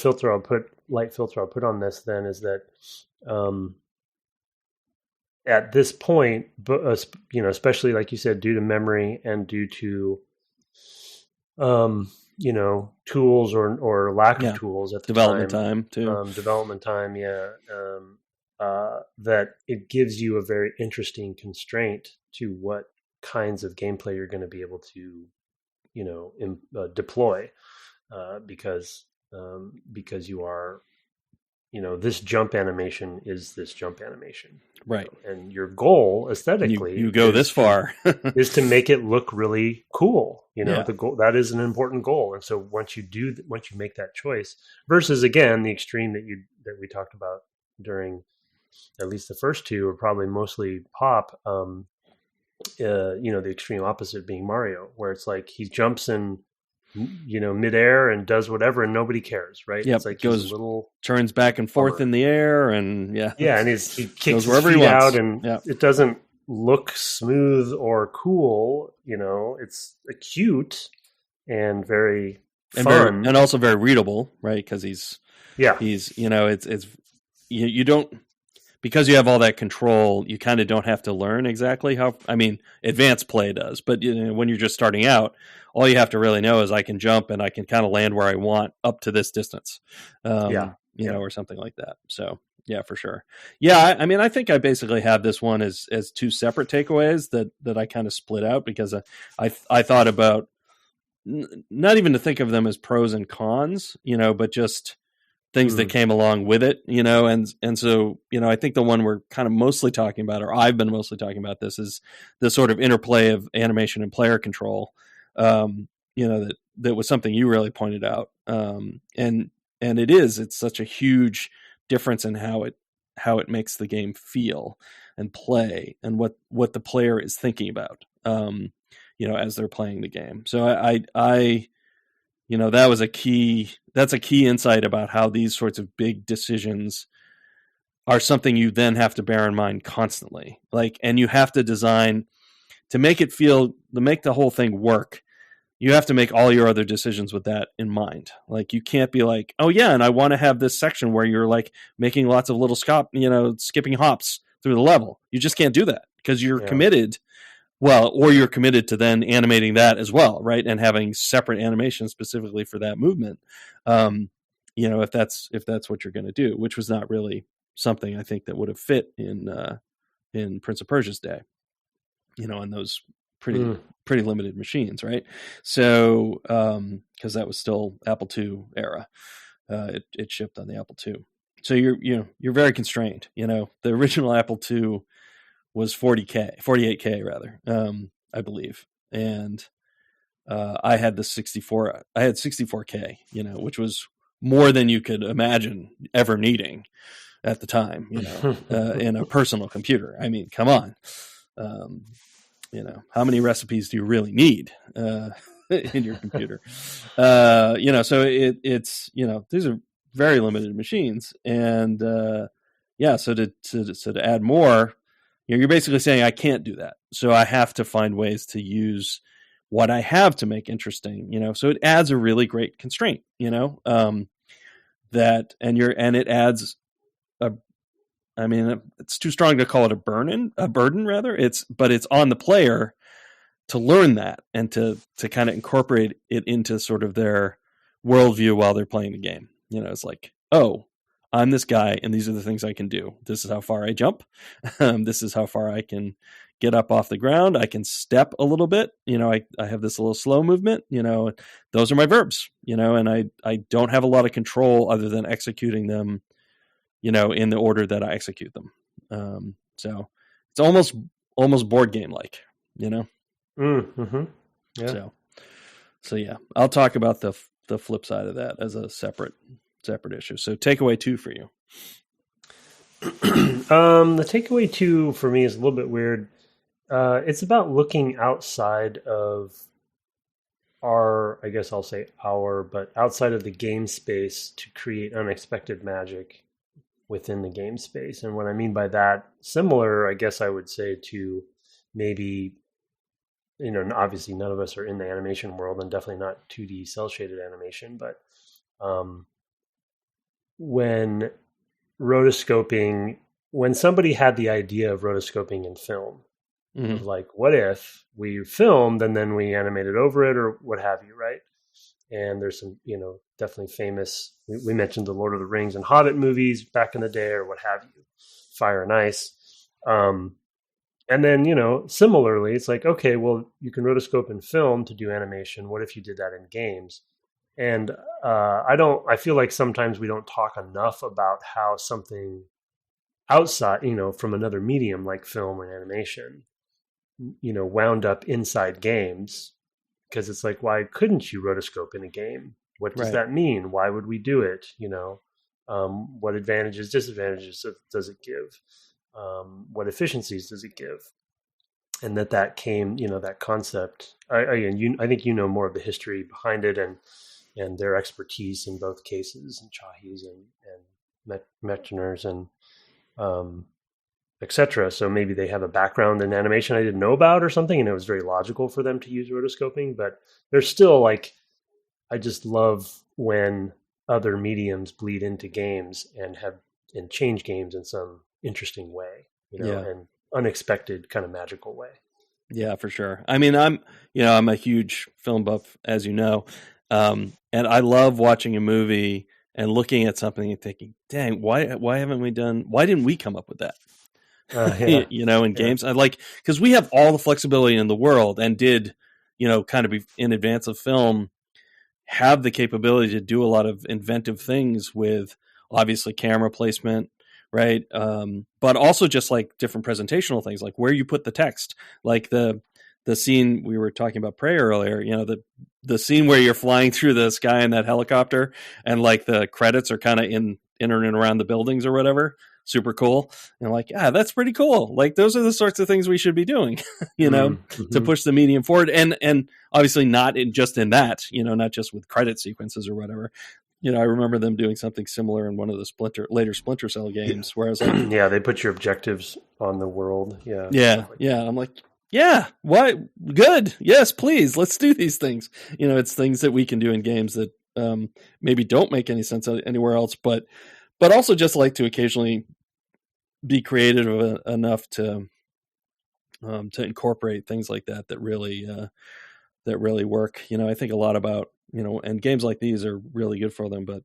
light filter I'll put on this then is that at this point, especially like you said, due to memory and due to tools or lack of tools at the development time too. Development time, that it gives you a very interesting constraint to what kinds of gameplay you're going to be able to, deploy, because you are, this jump animation is this jump animation, right? And your goal aesthetically, you go this far, is to make it look really cool. The goal, that is an important goal. And so once you make that choice, versus again the extreme that we talked about during at least the first two, are probably mostly pop. The extreme opposite being Mario, where it's like he jumps in midair and does whatever and nobody cares, right? Yep. It's like goes turns back and forth in the air, and and he kicks his feet out, and it doesn't look smooth or cool. It's cute and very fun, and also very readable, right? Because he's it's you don't, because you have all that control, you kind of don't have to learn exactly how. I mean, advanced play does, but when you're just starting out, all you have to really know is I can jump and I can kind of land where I want up to this distance, or something like that. So yeah, for sure. Yeah, I mean, I think I basically have this one as two separate takeaways that I kind of split out because I thought about not even to think of them as pros and cons, but just things that came along with it, and so, I think the one we're kind of mostly talking about, or I've been mostly talking about, this is the sort of interplay of animation and player control, that was something you really pointed out. And it's such a huge difference in how it makes the game feel and play and what the player is thinking about, as they're playing the game. So that's a key insight about how these sorts of big decisions are something you then have to bear in mind constantly. And you have to design to make the whole thing work. You have to make all your other decisions with that in mind. You can't be like, oh yeah, and I want to have this section where you're making lots of little skipping hops through the level. You just can't do that because you're committed. Well, or you're committed to then animating that as well, right? And having separate animation specifically for that movement. If that's what you're going to do, which was not really something I think that would have fit in Prince of Persia's day, in those pretty limited machines, right? So, because that was still Apple II era, it shipped on the Apple II. So you're very constrained. The original Apple II was 48K rather, I believe. And I had the 64K, which was more than you could imagine ever needing at the time, in a personal computer. I mean, come on. How many recipes do you really need in your computer? So it's these are very limited machines. And so to add more, you're basically saying I can't do that. So I have to find ways to use what I have to make interesting, so it adds a really great constraint, and it adds it's too strong to call it a burden rather. But it's on the player to learn that and to kind of incorporate it into sort of their worldview while they're playing the game. It's like, oh, I'm this guy, and these are the things I can do. This is how far I jump. This is how far I can get up off the ground. I can step a little bit. I have this little slow movement. Those are my verbs. And I don't have a lot of control other than executing them, in the order that I execute them. So it's almost board game like. Mm-hmm. Yeah. So yeah, I'll talk about the flip side of that as a separate issue. So takeaway 2 for you. The takeaway 2 for me is a little bit weird. It's about looking outside of but outside of the game space to create unexpected magic within the game space. And what I mean by that, similar, I guess I would say, to maybe, obviously none of us are in the animation world, and definitely not 2D cell shaded animation, but when somebody had the idea of rotoscoping in film, it was like, what if we filmed and then we animated over it or what have you, right? And there's some, definitely famous, we mentioned the Lord of the Rings and Hobbit movies back in the day or what have you, Fire and Ice. And then, similarly, it's like, okay, well, you can rotoscope in film to do animation. What if you did that in games? And I feel like sometimes we don't talk enough about how something outside, from another medium like film or animation, wound up inside games. Because it's like, why couldn't you rotoscope in a game? What does that mean? Why would we do it? What advantages, disadvantages does it give? What efficiencies does it give? And that came, that concept. I think more of the history behind it and their expertise in both cases, and Chahis and Metchners and etc. So maybe they have a background in animation I didn't know about or something, and it was very logical for them to use rotoscoping. But there's still I just love when other mediums bleed into games and change games in some interesting way, Yeah. and unexpected kind of magical way. Yeah, for sure. I mean, I'm a huge film buff, as you know, and I love watching a movie and looking at something and thinking, "Dang, why didn't we come up with that?" Yeah. In games, I like because we have all the flexibility in the world, and did kind of in advance of film have the capability to do a lot of inventive things with obviously camera placement, right? But also just like different presentational things, like where you put the text, like the scene we were talking about Prey earlier. The scene where you're flying through the sky in that helicopter, and like the credits are kind of in and around the buildings or whatever. Super cool. And like, yeah, that's pretty cool. Like those are the sorts of things we should be doing, to push the medium forward. And obviously not just in that, not just with credit sequences or whatever. I remember them doing something similar in one of the later Splinter Cell games, where I was like, yeah, they put your objectives on the world. Yeah. Yeah. Yeah. I'm like, yeah, why? Good. Yes, please. Let's do these things. It's things that we can do in games that maybe don't make any sense anywhere else, but also just like to occasionally be creative enough to incorporate things like that really work. I think a lot about, and games like these are really good for them, but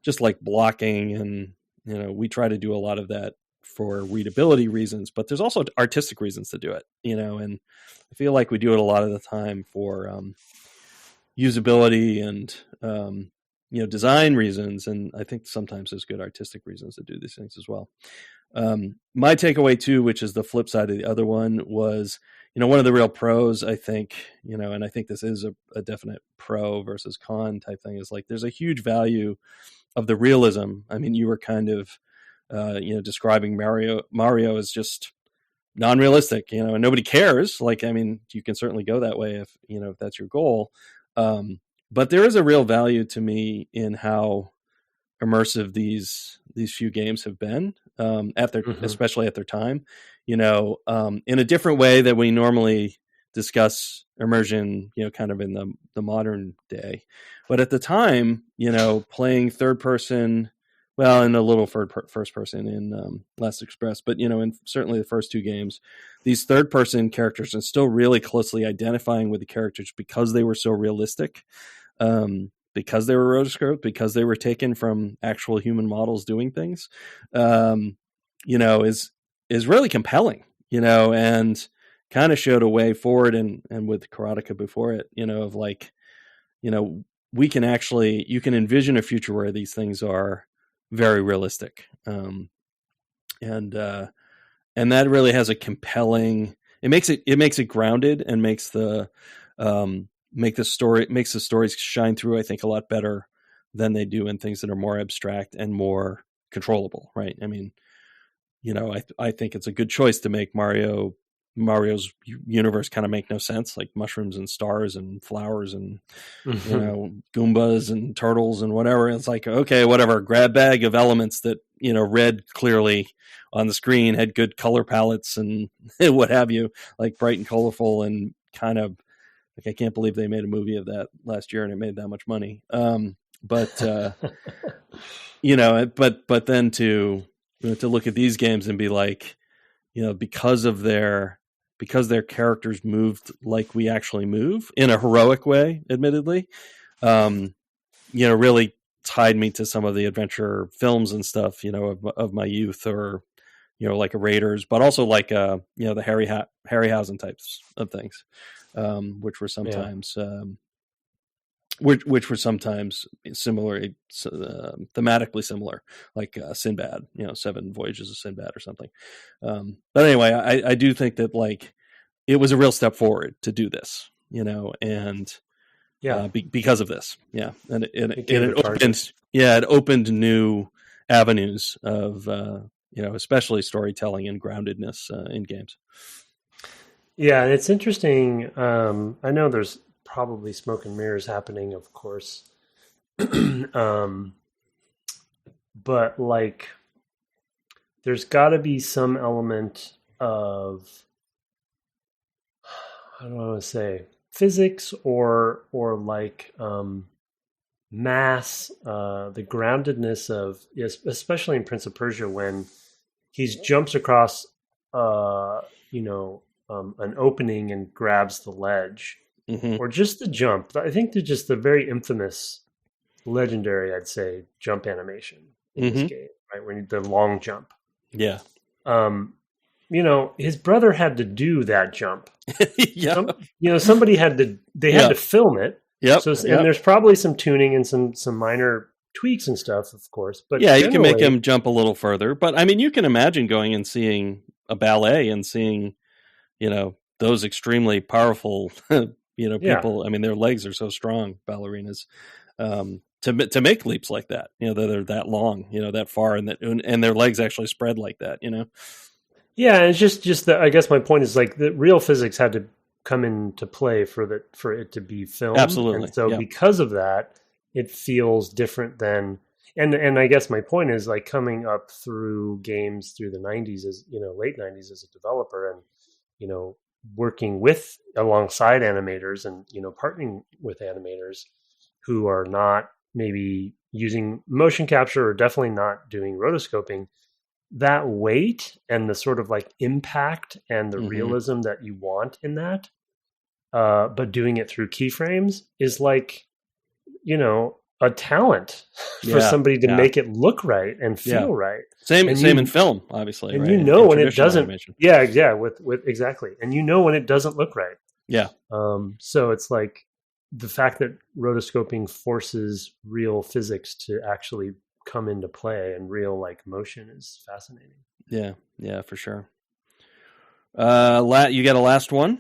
just like blocking, and we try to do a lot of that for readability reasons, but there's also artistic reasons to do it, and I feel like we do it a lot of the time for usability and design reasons, and I think sometimes there's good artistic reasons to do these things as well. My takeaway too, which is the flip side of the other one, was one of the real pros, I think, and I think this is a definite pro versus con type thing, is like there's a huge value of the realism. I mean, you were kind of describing Mario as just non-realistic, and nobody cares. Like, I mean, you can certainly go that way if that's your goal. But there is a real value to me in how immersive these few games have been, especially at their time, in a different way that we normally discuss immersion, kind of in the modern day. But at the time, playing third person, well, and a little first person in Last Express, but in certainly the first two games, these third person characters, and still really closely identifying with the characters because they were so realistic, because they were rotoscoped, because they were taken from actual human models doing things, is really compelling, and kind of showed a way forward, and with Karateka before it, of like, you can envision a future where these things are very realistic, and that really has a compelling. It makes it grounded, and makes the stories shine through, I think, a lot better than they do in things that are more abstract and more controllable, right? I mean, I think it's a good choice to make Mario's universe kind of make no sense, like mushrooms and stars and flowers and Goombas and turtles and whatever. It's like, okay, whatever, grab bag of elements that read clearly on the screen, had good color palettes and what have you, like bright and colorful, and kind of like, I can't believe they made a movie of that last year and it made that much money. But then to look at these games and be like, because their characters moved like we actually move, in a heroic way, admittedly, really tied me to some of the adventure films and stuff, of my youth, or, like a Raiders, but also like, the Harryhausen types of things, which were sometimes, which were sometimes similar, thematically similar, like Sinbad, 7 Voyages of Sinbad or something. But anyway, I do think that like it was a real step forward to do this, and because of this, and it opened new avenues of especially storytelling and groundedness in games. Yeah, and it's interesting. I know there's probably smoke and mirrors happening, of course. But like, there's got to be some element of, I don't want to say physics or like mass, the groundedness of, especially in Prince of Persia, when he jumps across, an opening and grabs the ledge, Mm-hmm. or just the jump. I think they're just the very infamous, legendary, I'd say, jump animation in this Mm-hmm. game, right? When the long jump. Yeah. His brother had to do that jump. Yeah. Somebody had to. They had to film it. Yep. So, and there's probably some tuning and some minor tweaks and stuff, of course. But yeah, you can make him jump a little further. But I mean, you can imagine going and seeing a ballet and seeing, those extremely powerful, people. Yeah. I mean, their legs are so strong, ballerinas, to make leaps like that. That they're that long, that far, and their legs actually spread like that. Yeah, and it's just that. I guess my point is like the real physics had to come into play for it to be filmed. Absolutely. And so because of that, it feels different than. And I guess my point is like coming up through games through the 90s as late 90s as a developer, and working alongside animators and partnering with animators who are not maybe using motion capture or definitely not doing rotoscoping. That weight and the sort of like impact and the realism that you want in that, but doing it through keyframes is like, a talent for somebody to make it look right and feel right. Same in film, obviously. And right? When it doesn't, animation. with exactly. And when it doesn't look right. Yeah. So it's like the fact that rotoscoping forces real physics to actually come into play and real like motion is fascinating. Yeah, for sure. You got a last one?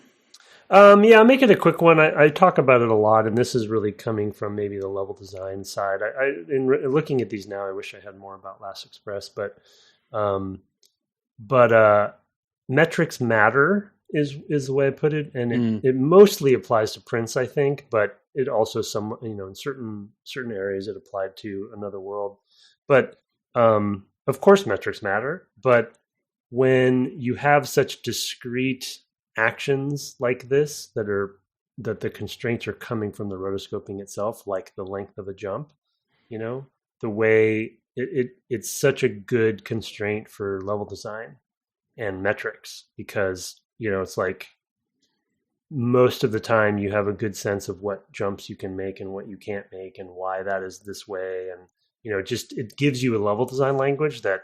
I'll make it a quick one. I talk about it a lot, and this is really coming from maybe the level design side. In looking at these now, I wish I had more about Last Express, but metrics matter is the way I put it, and it mostly applies to Prince, I think, but it also in certain areas it applied to Another World. But of course, metrics matter. But when you have such discrete actions like this that the constraints are coming from the rotoscoping itself, like the length of a jump, the way it's such a good constraint for level design and metrics, because it's like most of the time you have a good sense of what jumps you can make and what you can't make and why that is this way, and it gives you a level design language that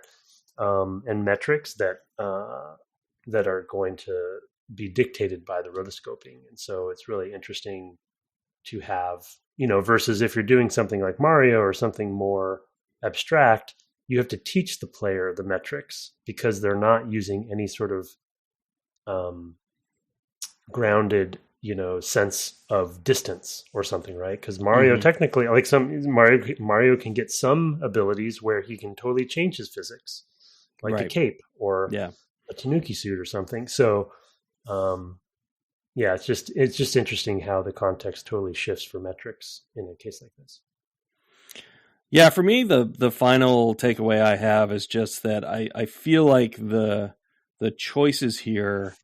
and metrics that are going to be dictated by the rotoscoping. And so it's really interesting to have, versus if you're doing something like Mario or something more abstract, you have to teach the player the metrics because they're not using any sort of grounded, sense of distance or something, right? Because Mario technically, like Mario can get some abilities where he can totally change his physics, like a cape or a Tanuki suit or something. So it's just interesting how the context totally shifts for metrics in a case like this. Yeah, for me, the final takeaway I have is just that I feel like the choices here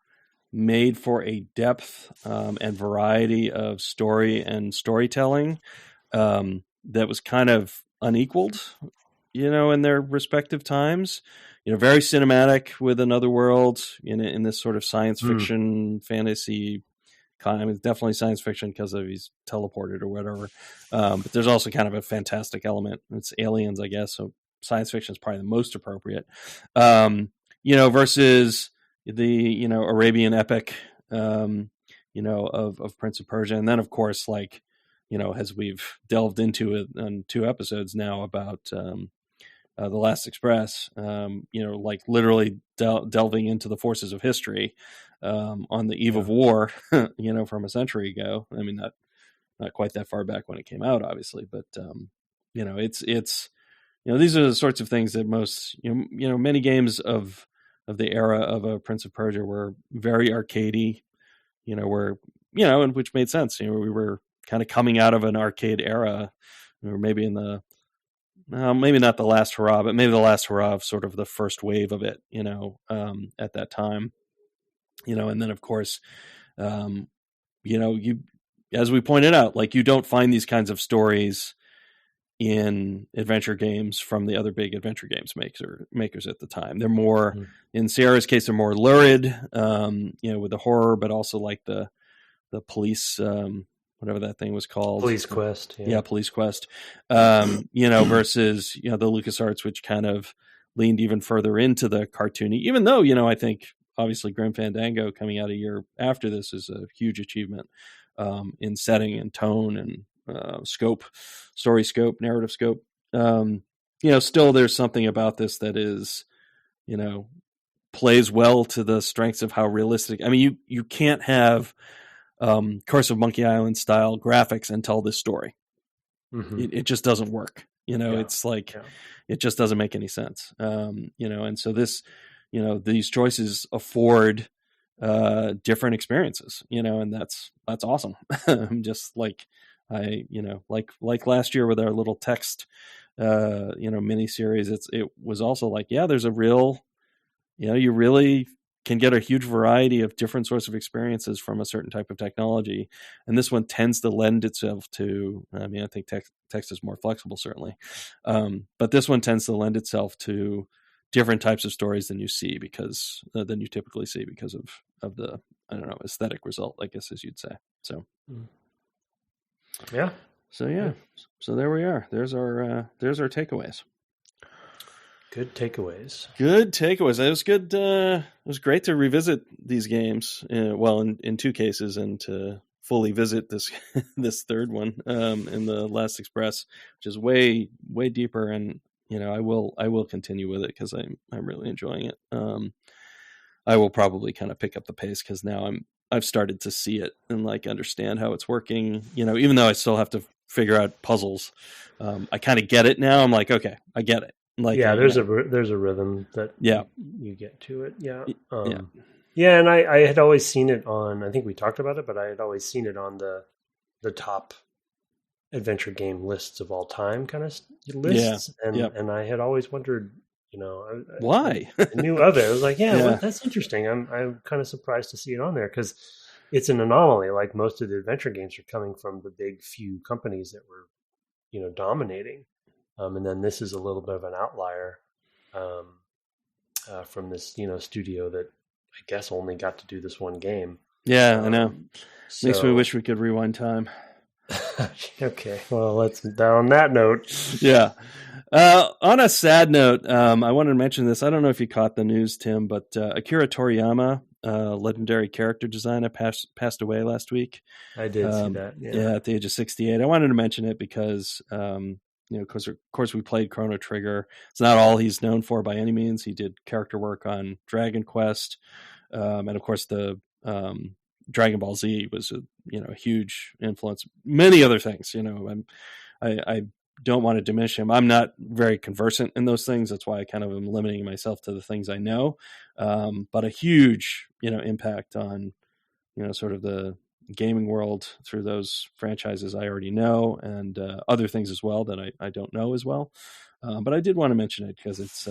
made for a depth and variety of story and storytelling that was kind of unequaled, in their respective times. Very cinematic with Another World in this sort of science fiction fantasy kind. I mean, definitely science fiction because he's teleported or whatever. But there's also kind of a fantastic element. It's aliens, I guess. So science fiction is probably the most appropriate. Versus the Arabian epic, of Prince of Persia, and then of course, like as we've delved into it on 2 episodes now about. The Last Express, like literally delving into the forces of history on the eve of war, from a century ago. I mean, not quite that far back when it came out, obviously, but it's these are the sorts of things that most many games of the era of a Prince of Persia were very arcadey, and which made sense. We were kind of coming out of an arcade era, or maybe in the maybe not the last hurrah, but maybe the last hurrah of sort of the first wave of it, at that time, and then of course, you, as we pointed out, like you don't find these kinds of stories in adventure games from the other big adventure games makers at the time. They're more, in Sierra's case, they're more lurid, with the horror, but also like the police, whatever that thing was called. Police Quest. Yeah, Police Quest. Versus, the LucasArts, which kind of leaned even further into the cartoony, even though, I think obviously Grim Fandango coming out a year after this is a huge achievement in setting and tone and story scope, narrative scope. Still there's something about this that is, plays well to the strengths of how realistic. I mean, you can't have Curse of Monkey Island style graphics and tell this story. It just doesn't work. It's like it just doesn't make any sense. And so this, these choices afford different experiences. And that's awesome. Just like like last year with our little text, miniseries. It was also like, there's a real, you really can get a huge variety of different sorts of experiences from a certain type of technology. And this one tends to lend itself to, I think text is more flexible, certainly. But this one tends to lend itself to different types of stories than you typically see because of the, aesthetic result, I guess, as you'd say. So, yeah. So there we are. There's our takeaways. Good takeaways. It was good. It was great to revisit these games. In two cases, and to fully visit this this third one in the Last Express, which is way deeper. And I will continue with it because I'm really enjoying it. I will probably kind of pick up the pace because now I've started to see it and like understand how it's working. Even though I still have to figure out puzzles, I kind of get it now. I'm like, okay, I get it. Like, there's a rhythm that you get to it. And I had always seen it on, I think we talked about it, but I had always seen it on the top adventure game lists of all time kind of lists. And I had always wondered, why I knew of it. I was like, well, that's interesting. I'm kind of surprised to see it on there because it's an anomaly. Like most of the adventure games are coming from the big few companies that were, dominating. And then this is a little bit of an outlier from this, studio that I guess only got to do this one game. Yeah, I know. Makes me wish we could rewind time. Okay, well, let's on that note. Yeah. On a sad note, I wanted to mention this. I don't know if you caught the news, Tim, but Akira Toriyama, legendary character designer, passed away last week. I did see that. Yeah, at the age of 68. I wanted to mention it because because of course we played Chrono Trigger. It's not all he's known for by any means. He did character work on Dragon Quest, and of course the Dragon Ball Z was a huge influence. Many other things. I don't want to diminish him. I'm not very conversant in those things. That's why I kind of am limiting myself to the things I know. But a huge impact on sort of the gaming world through those franchises I already know, and other things as well that I don't know as well. But I did want to mention it because it's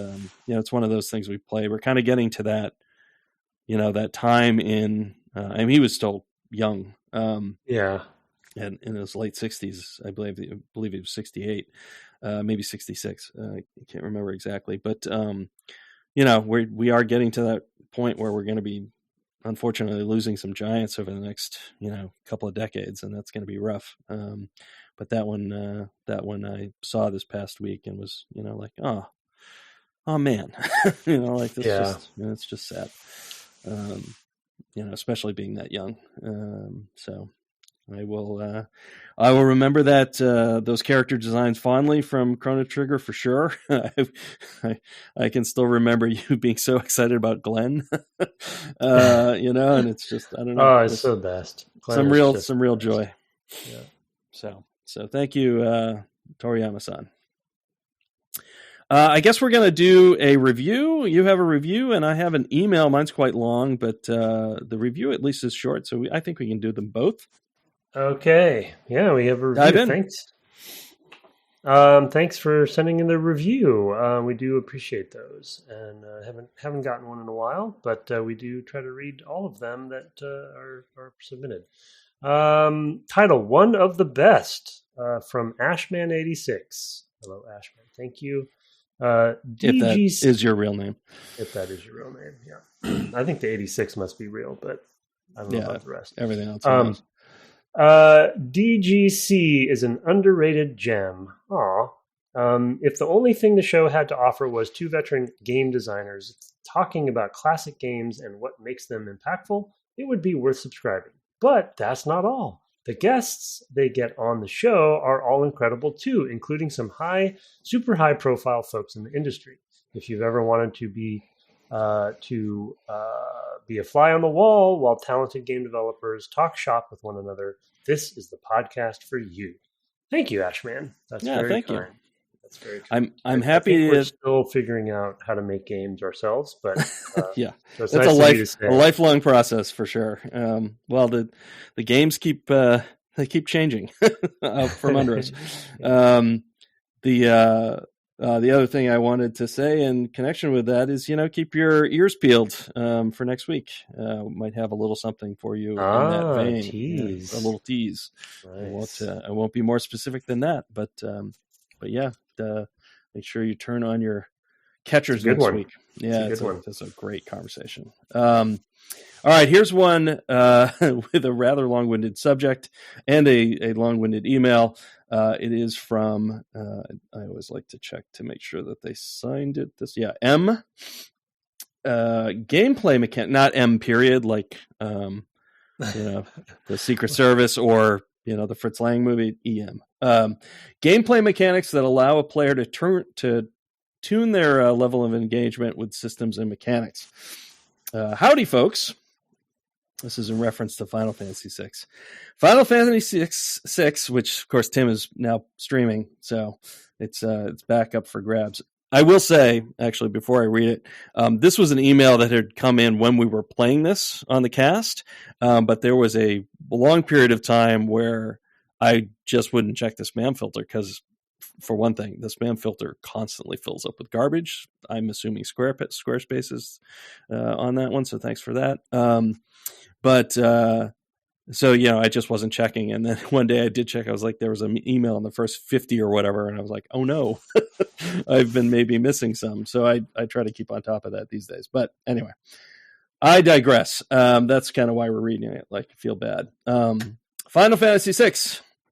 it's one of those things we play. We're kind of getting to that that time in. He was still young. And in his late 60s, I believe he was 68, maybe 66. I can't remember exactly, but we are getting to that point where we're going to be, unfortunately, losing some giants over the next couple of decades, and that's going to be rough. But that one I saw this past week and was like, oh man, like this. Just, it's just sad. Especially being that young. So I will remember that those character designs fondly from Chrono Trigger for sure. I can still remember you being so excited about Glenn, and it's just, I don't know. Oh, it's the best. Some real joy. Yeah. So thank you, Toriyama-san. I guess we're going to do a review. You have a review, and I have an email. Mine's quite long, but the review at least is short, so I think we can do them both. Okay. Yeah, we have a review. Thanks. Thanks for sending in the review. We do appreciate those, and haven't gotten one in a while, but we do try to read all of them that are submitted. Title: One of the Best. from Ashman86. Hello, Ashman. Thank you. DGC, if that is your real name. If that is your real name, yeah. I think the 86 must be real, but I don't know about the rest. Everything else. DGC is an underrated gem. Aw. If the only thing the show had to offer was two veteran game designers talking about classic games and what makes them impactful, it would be worth subscribing. But that's not all. The guests they get on the show are all incredible too, including some super high profile folks in the industry. If you've ever wanted to be a fly on the wall while talented game developers talk shop with one another, this is the podcast for you. Thank you, Ashman. That's very kind. You. That's very kind. I'm happy we're still figuring out how to make games ourselves, but yeah, so it's nice a lifelong process for sure. Well, the games keep changing out from under us. The other thing I wanted to say in connection with that is, keep your ears peeled for next week. Might have a little something for you in that vein. Tease. A little tease. Nice. I won't be more specific than that, but yeah, make sure you turn on your catchers next week. Yeah, that's a great conversation. All right, here's one with a rather long-winded subject and a long-winded email. It is from, I always like to check to make sure that they signed it. M. Gameplay mechanic, not M period, like, the Secret Service or, the Fritz Lang movie, EM. Gameplay mechanics that allow a player to tune their level of engagement with systems and mechanics. Howdy, folks. This is in reference to Final Fantasy VI. Final Fantasy VI, which, of course, Tim is now streaming, so it's back up for grabs. I will say, actually, before I read it, this was an email that had come in when we were playing this on the cast, but there was a long period of time where I just wouldn't check the spam filter because, for one thing, the spam filter constantly fills up with garbage. I'm assuming Squarespace is on that one, so thanks for that. So, I just wasn't checking. And then one day I did check. I was like, there was an email in the first 50 or whatever. And I was like, oh no, I've been maybe missing some. So I try to keep on top of that these days. But anyway, I digress. That's kind of why we're reading it. Like, I feel bad. Final Fantasy VI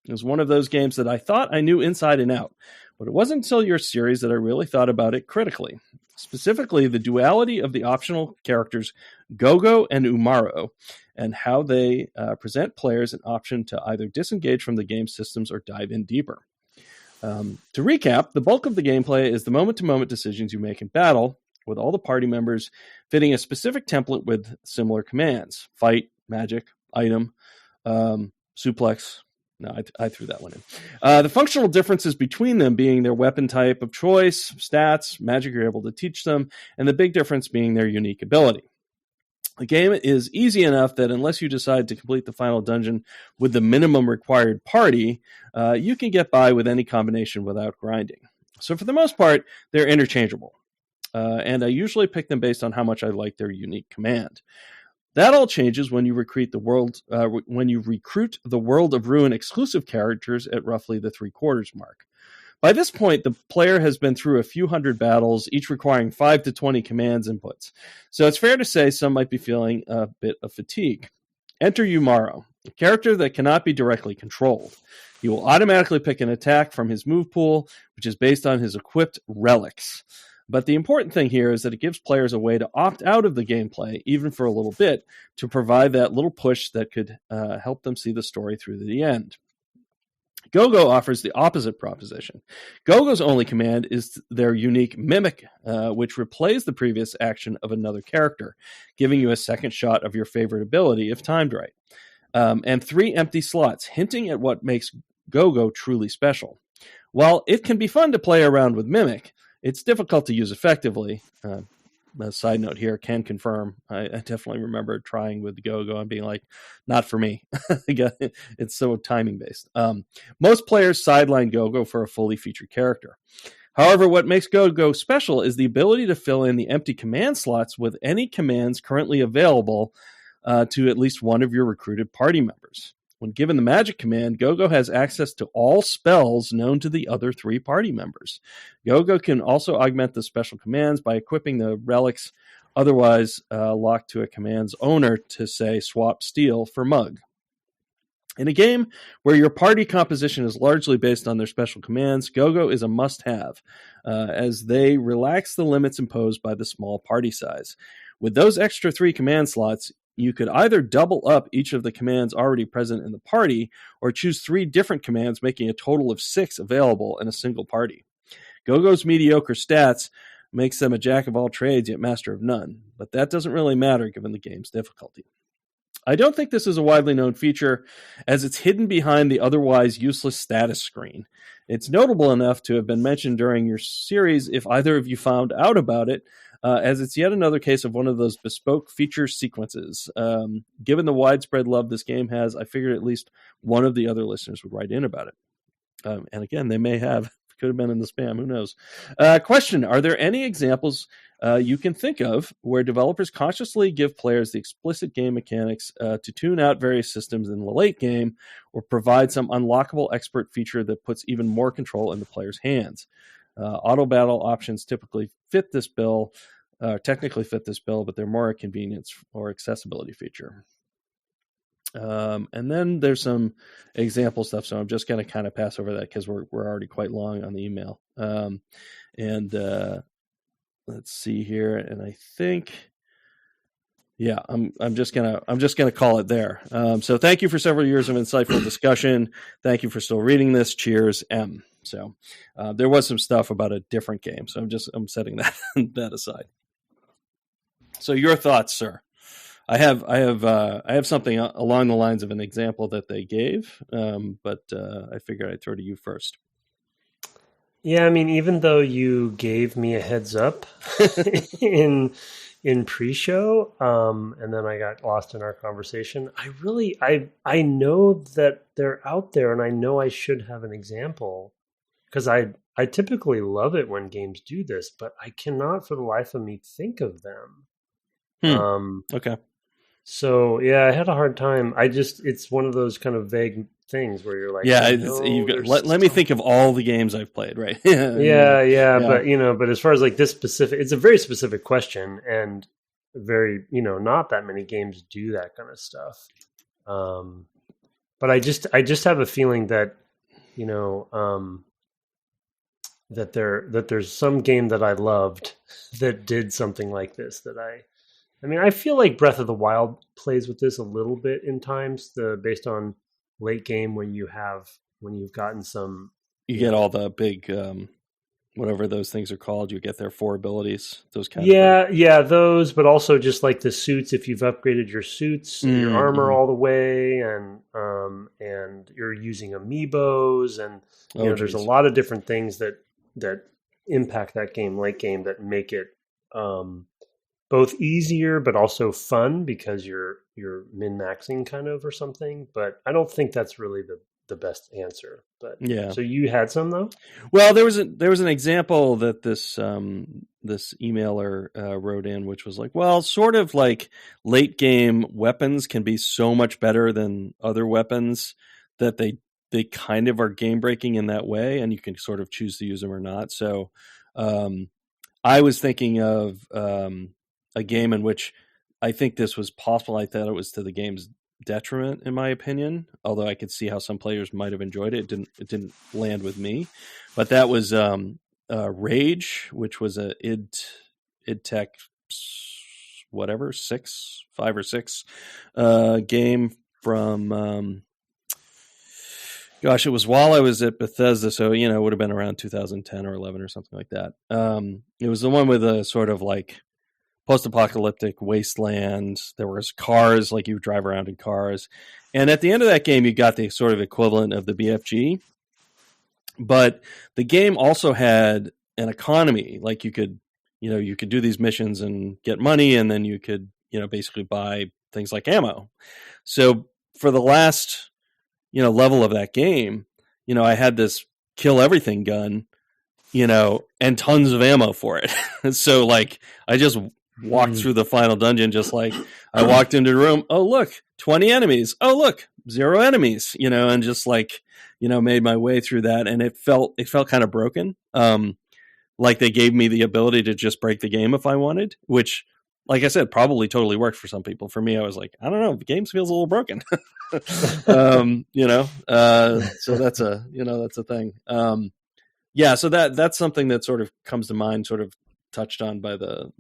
is one of those games that I thought I knew inside and out. But it wasn't until your series that I really thought about it critically. Specifically, the duality of the optional characters Gogo and Umaro, and how they present players an option to either disengage from the game systems or dive in deeper. To recap, the bulk of the gameplay is the moment-to-moment decisions you make in battle, with all the party members fitting a specific template with similar commands. Fight, magic, item, suplex. No, I threw that one in. The functional differences between them being their weapon type of choice, stats, magic you're able to teach them, and the big difference being their unique ability. The game is easy enough that unless you decide to complete the final dungeon with the minimum required party, you can get by with any combination without grinding. So for the most part, they're interchangeable. And I usually pick them based on how much I like their unique command. That all changes when you recruit the World of Ruin exclusive characters at roughly the 3/4 mark. By this point, the player has been through a few hundred battles, each requiring 5 to 20 commands inputs. So it's fair to say some might be feeling a bit of fatigue. Enter Umaro, a character that cannot be directly controlled. He will automatically pick an attack from his move pool, which is based on his equipped relics. But the important thing here is that it gives players a way to opt out of the gameplay, even for a little bit, to provide that little push that could help them see the story through to the end. Gogo offers the opposite proposition. Gogo's only command is their unique mimic, which replays the previous action of another character, giving you a second shot of your favorite ability if timed right. And 3 empty slots, hinting at what makes Gogo truly special. While it can be fun to play around with mimic, it's difficult to use effectively. A side note here, can confirm. I definitely remember trying with Gogo and being like, not for me. It's so timing based. Most players sideline Gogo for a fully featured character. However, what makes Gogo special is the ability to fill in the empty command slots with any commands currently available to at least one of your recruited party members. When given the magic command, Gogo has access to all spells known to the other 3 party members. Gogo can also augment the special commands by equipping the relics otherwise locked to a command's owner to, say, swap steel for mug. In a game where your party composition is largely based on their special commands, Gogo is a must-have, as they relax the limits imposed by the small party size. With those extra 3 command slots, you could either double up each of the commands already present in the party, or choose 3 different commands, making a total of 6 available in a single party. Gogo's mediocre stats makes them a jack of all trades, yet master of none, but that doesn't really matter given the game's difficulty. I don't think this is a widely known feature, as it's hidden behind the otherwise useless status screen. It's notable enough to have been mentioned during your series if either of you found out about it, as it's yet another case of one of those bespoke feature sequences. Given the widespread love this game has, I figured at least one of the other listeners would write in about it. And again, they may have. Could have been in the spam. Who knows? Question: are there any examples you can think of where developers consciously give players the explicit game mechanics to tune out various systems in the late game, or provide some unlockable expert feature that puts even more control in the player's hands? Auto battle options technically fit this bill, but they're more a convenience or accessibility feature. And then there's some example stuff, so I'm just going to kind of pass over that because we're already quite long on the email. Let's see here, and I think, yeah, I'm just gonna call it there. So thank you for several years of insightful discussion. Thank you for still reading this. Cheers, M. So there was some stuff about a different game, so I'm setting that aside. So your thoughts, sir? I have something along the lines of an example that they gave, but I figured I'd throw to you first. Yeah, I mean, even though you gave me a heads up in pre-show, and then I got lost in our conversation, I know that they're out there, and I know I should have an example, because I typically love it when games do this, but I cannot for the life of me think of them. Okay. So yeah, I had a hard time. It's one of those kind of vague things where you're like, yeah, let me think of all the games I've played, right? yeah. But as far as like this specific, it's a very specific question, and very, not that many games do that kind of stuff. But I just have a feeling that, that there's some game that I loved that did something like this I feel like Breath of the Wild plays with this a little bit in times, based on late game when you've gotten some. You get all the big, whatever those things are called. You get their 4 abilities. Those kind of those, but also just like the suits. If you've upgraded your suits, your armor all the way, and you're using amiibos, and there's a lot of different things that impact that game, late game, that make it. Both easier but also fun because you're min-maxing kind of or something. But I don't think that's really the best answer. But yeah. So you had some though? Well, there was an example that this emailer wrote in, which was like, well, sort of like late game weapons can be so much better than other weapons that they kind of are game breaking in that way, and you can sort of choose to use them or not. So I was thinking of a game in which I think this was possible. I thought it was to the game's detriment, in my opinion, although I could see how some players might have enjoyed it. It didn't land with me. But that was Rage, which was a id Tech whatever, 5 or 6 game from gosh, it was while I was at Bethesda, so it would have been around 2010 or 11 or something like that. It was the one with a sort of like post-apocalyptic wasteland. There was cars, like you drive around in cars. And at the end of that game, you got the sort of equivalent of the BFG. But the game also had an economy. Like you could do these missions and get money, and then you could, basically buy things like ammo. So for the last, level of that game, I had this kill everything gun, and tons of ammo for it. So like I just walked through the final dungeon just like I walked into the room. Oh, look, 20 enemies. Oh, look, 0 enemies, and just like, made my way through that. And it felt kind of broken. Like they gave me the ability to just break the game if I wanted, which, like I said, probably totally worked for some people. For me, I was like, I don't know, the game feels a little broken. So that's a thing. So that's something that sort of comes to mind, sort of touched on by the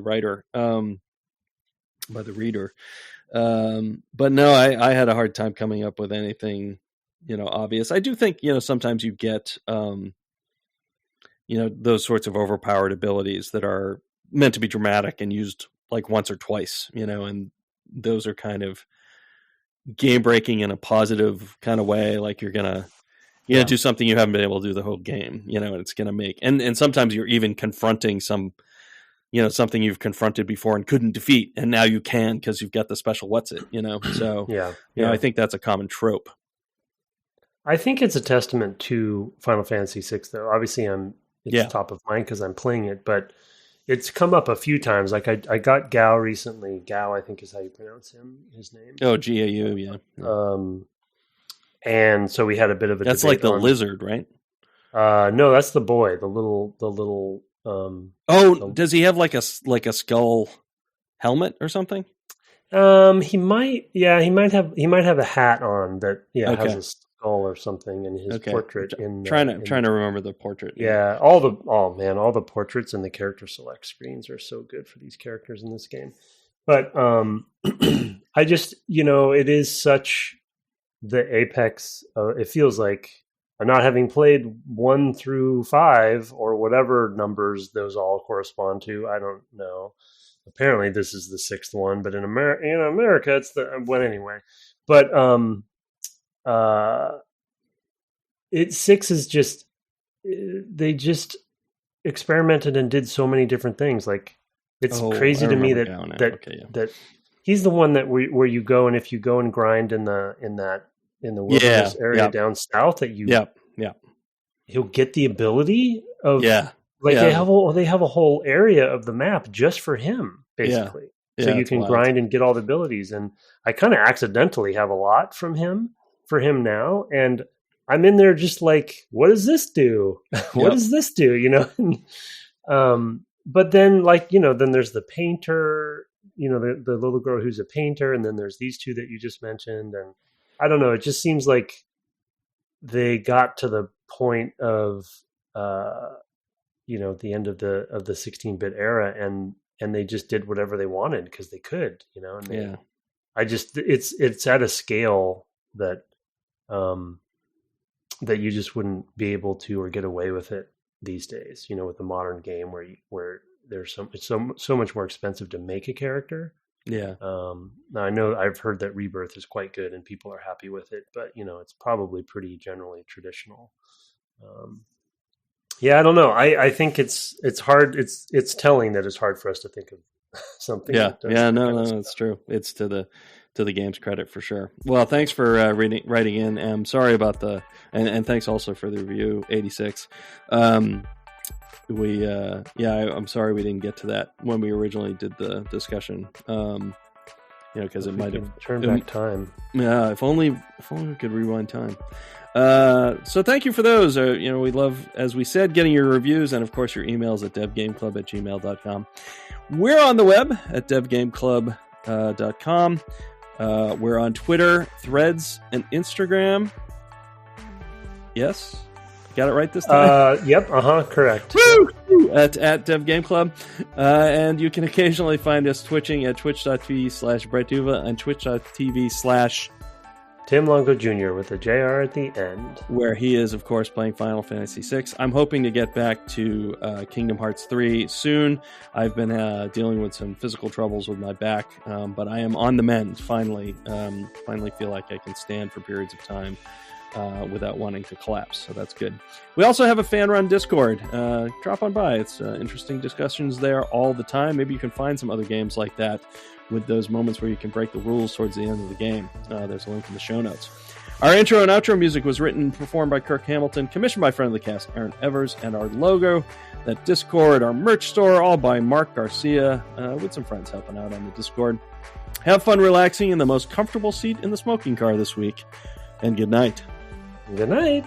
writer, by the reader. But no, I had a hard time coming up with anything, obvious. I do think, sometimes you get, those sorts of overpowered abilities that are meant to be dramatic and used like once or twice, and those are kind of game breaking in a positive kind of way. Like you're going to, do something you haven't been able to do the whole game, and it's going to make, and sometimes you're even confronting something you've confronted before and couldn't defeat. And now you can, because you've got the special what's it, so, I think that's a common trope. I think it's a testament to Final Fantasy VI, though. Obviously it's top of mind because I'm playing it, but it's come up a few times. Like I got Gao recently. Gao, I think is how you pronounce his name. Oh, Gau, yeah. And so we had a bit of a That's like the lizard, right? No, that's the boy, the little does he have like a skull helmet or something? He might have a hat on that has a skull or something in his portrait. Trying to remember the portrait. Yeah, all the portraits and the character select screens are so good for these characters in this game. But I just, it is such the apex. It feels like, not having played 1 through 5 or whatever numbers those all correspond to, I don't know. Apparently, this is the 6th one, but in America, it's anyway. But 6 is just, they just experimented and did so many different things. Like it's crazy to me that he's the one that where you go, and if you go and grind in the wilderness area down south, that he'll get the ability of they have a whole area of the map just for him, basically. So you can grind and get all the abilities. And I kind of accidentally have a lot for him now, and I'm in there just like, what does this do? What does this do? But then then there's the painter, the little girl who's a painter, and then there's these two that you just mentioned, and I don't know. It just seems like they got to the point of, the end of the 16-bit era, and they just did whatever they wanted because they could, And it's at a scale that, that you just wouldn't be able to or get away with it these days. With the modern game where there's it's so much more expensive to make a character. Yeah. Now I know I've heard that Rebirth is quite good and people are happy with it, but it's probably pretty generally traditional. I don't know. I think it's hard. It's telling that it's hard for us to think of something. No, it's true. It's to the game's credit for sure. Well, thanks for writing in. I'm sorry about and thanks also for the review 86. I'm sorry we didn't get to that when we originally did the discussion. Because it might have turned back time. Yeah, if only we could rewind time. So thank you for those. We love, as we said, getting your reviews and of course your emails at devgameclub@gmail.com. We're on the web at devgameclub.com. We're on Twitter, Threads, and Instagram. Yes? Got it right this time? Yep. Correct. Woo! At Dev Game Club. And you can occasionally find us twitching at twitch.tv/Brightduva and twitch.tv/ Tim Longo Jr. with a JR at the end. Where he is, of course, playing Final Fantasy VI. I'm hoping to get back to Kingdom Hearts 3 soon. I've been dealing with some physical troubles with my back, but I am on the mend, finally. Finally feel like I can stand for periods of time without wanting to collapse, so that's good. We also have a fan-run Discord. Drop on by. It's interesting discussions there all the time. Maybe you can find some other games like that with those moments where you can break the rules towards the end of the game. There's a link in the show notes. Our intro and outro music was written and performed by Kirk Hamilton, commissioned by friend of the cast, Aaron Evers, and our logo that Discord, our merch store, all by Mark Garcia, with some friends helping out on the Discord. Have fun relaxing in the most comfortable seat in the smoking car this week, and good night. Good night.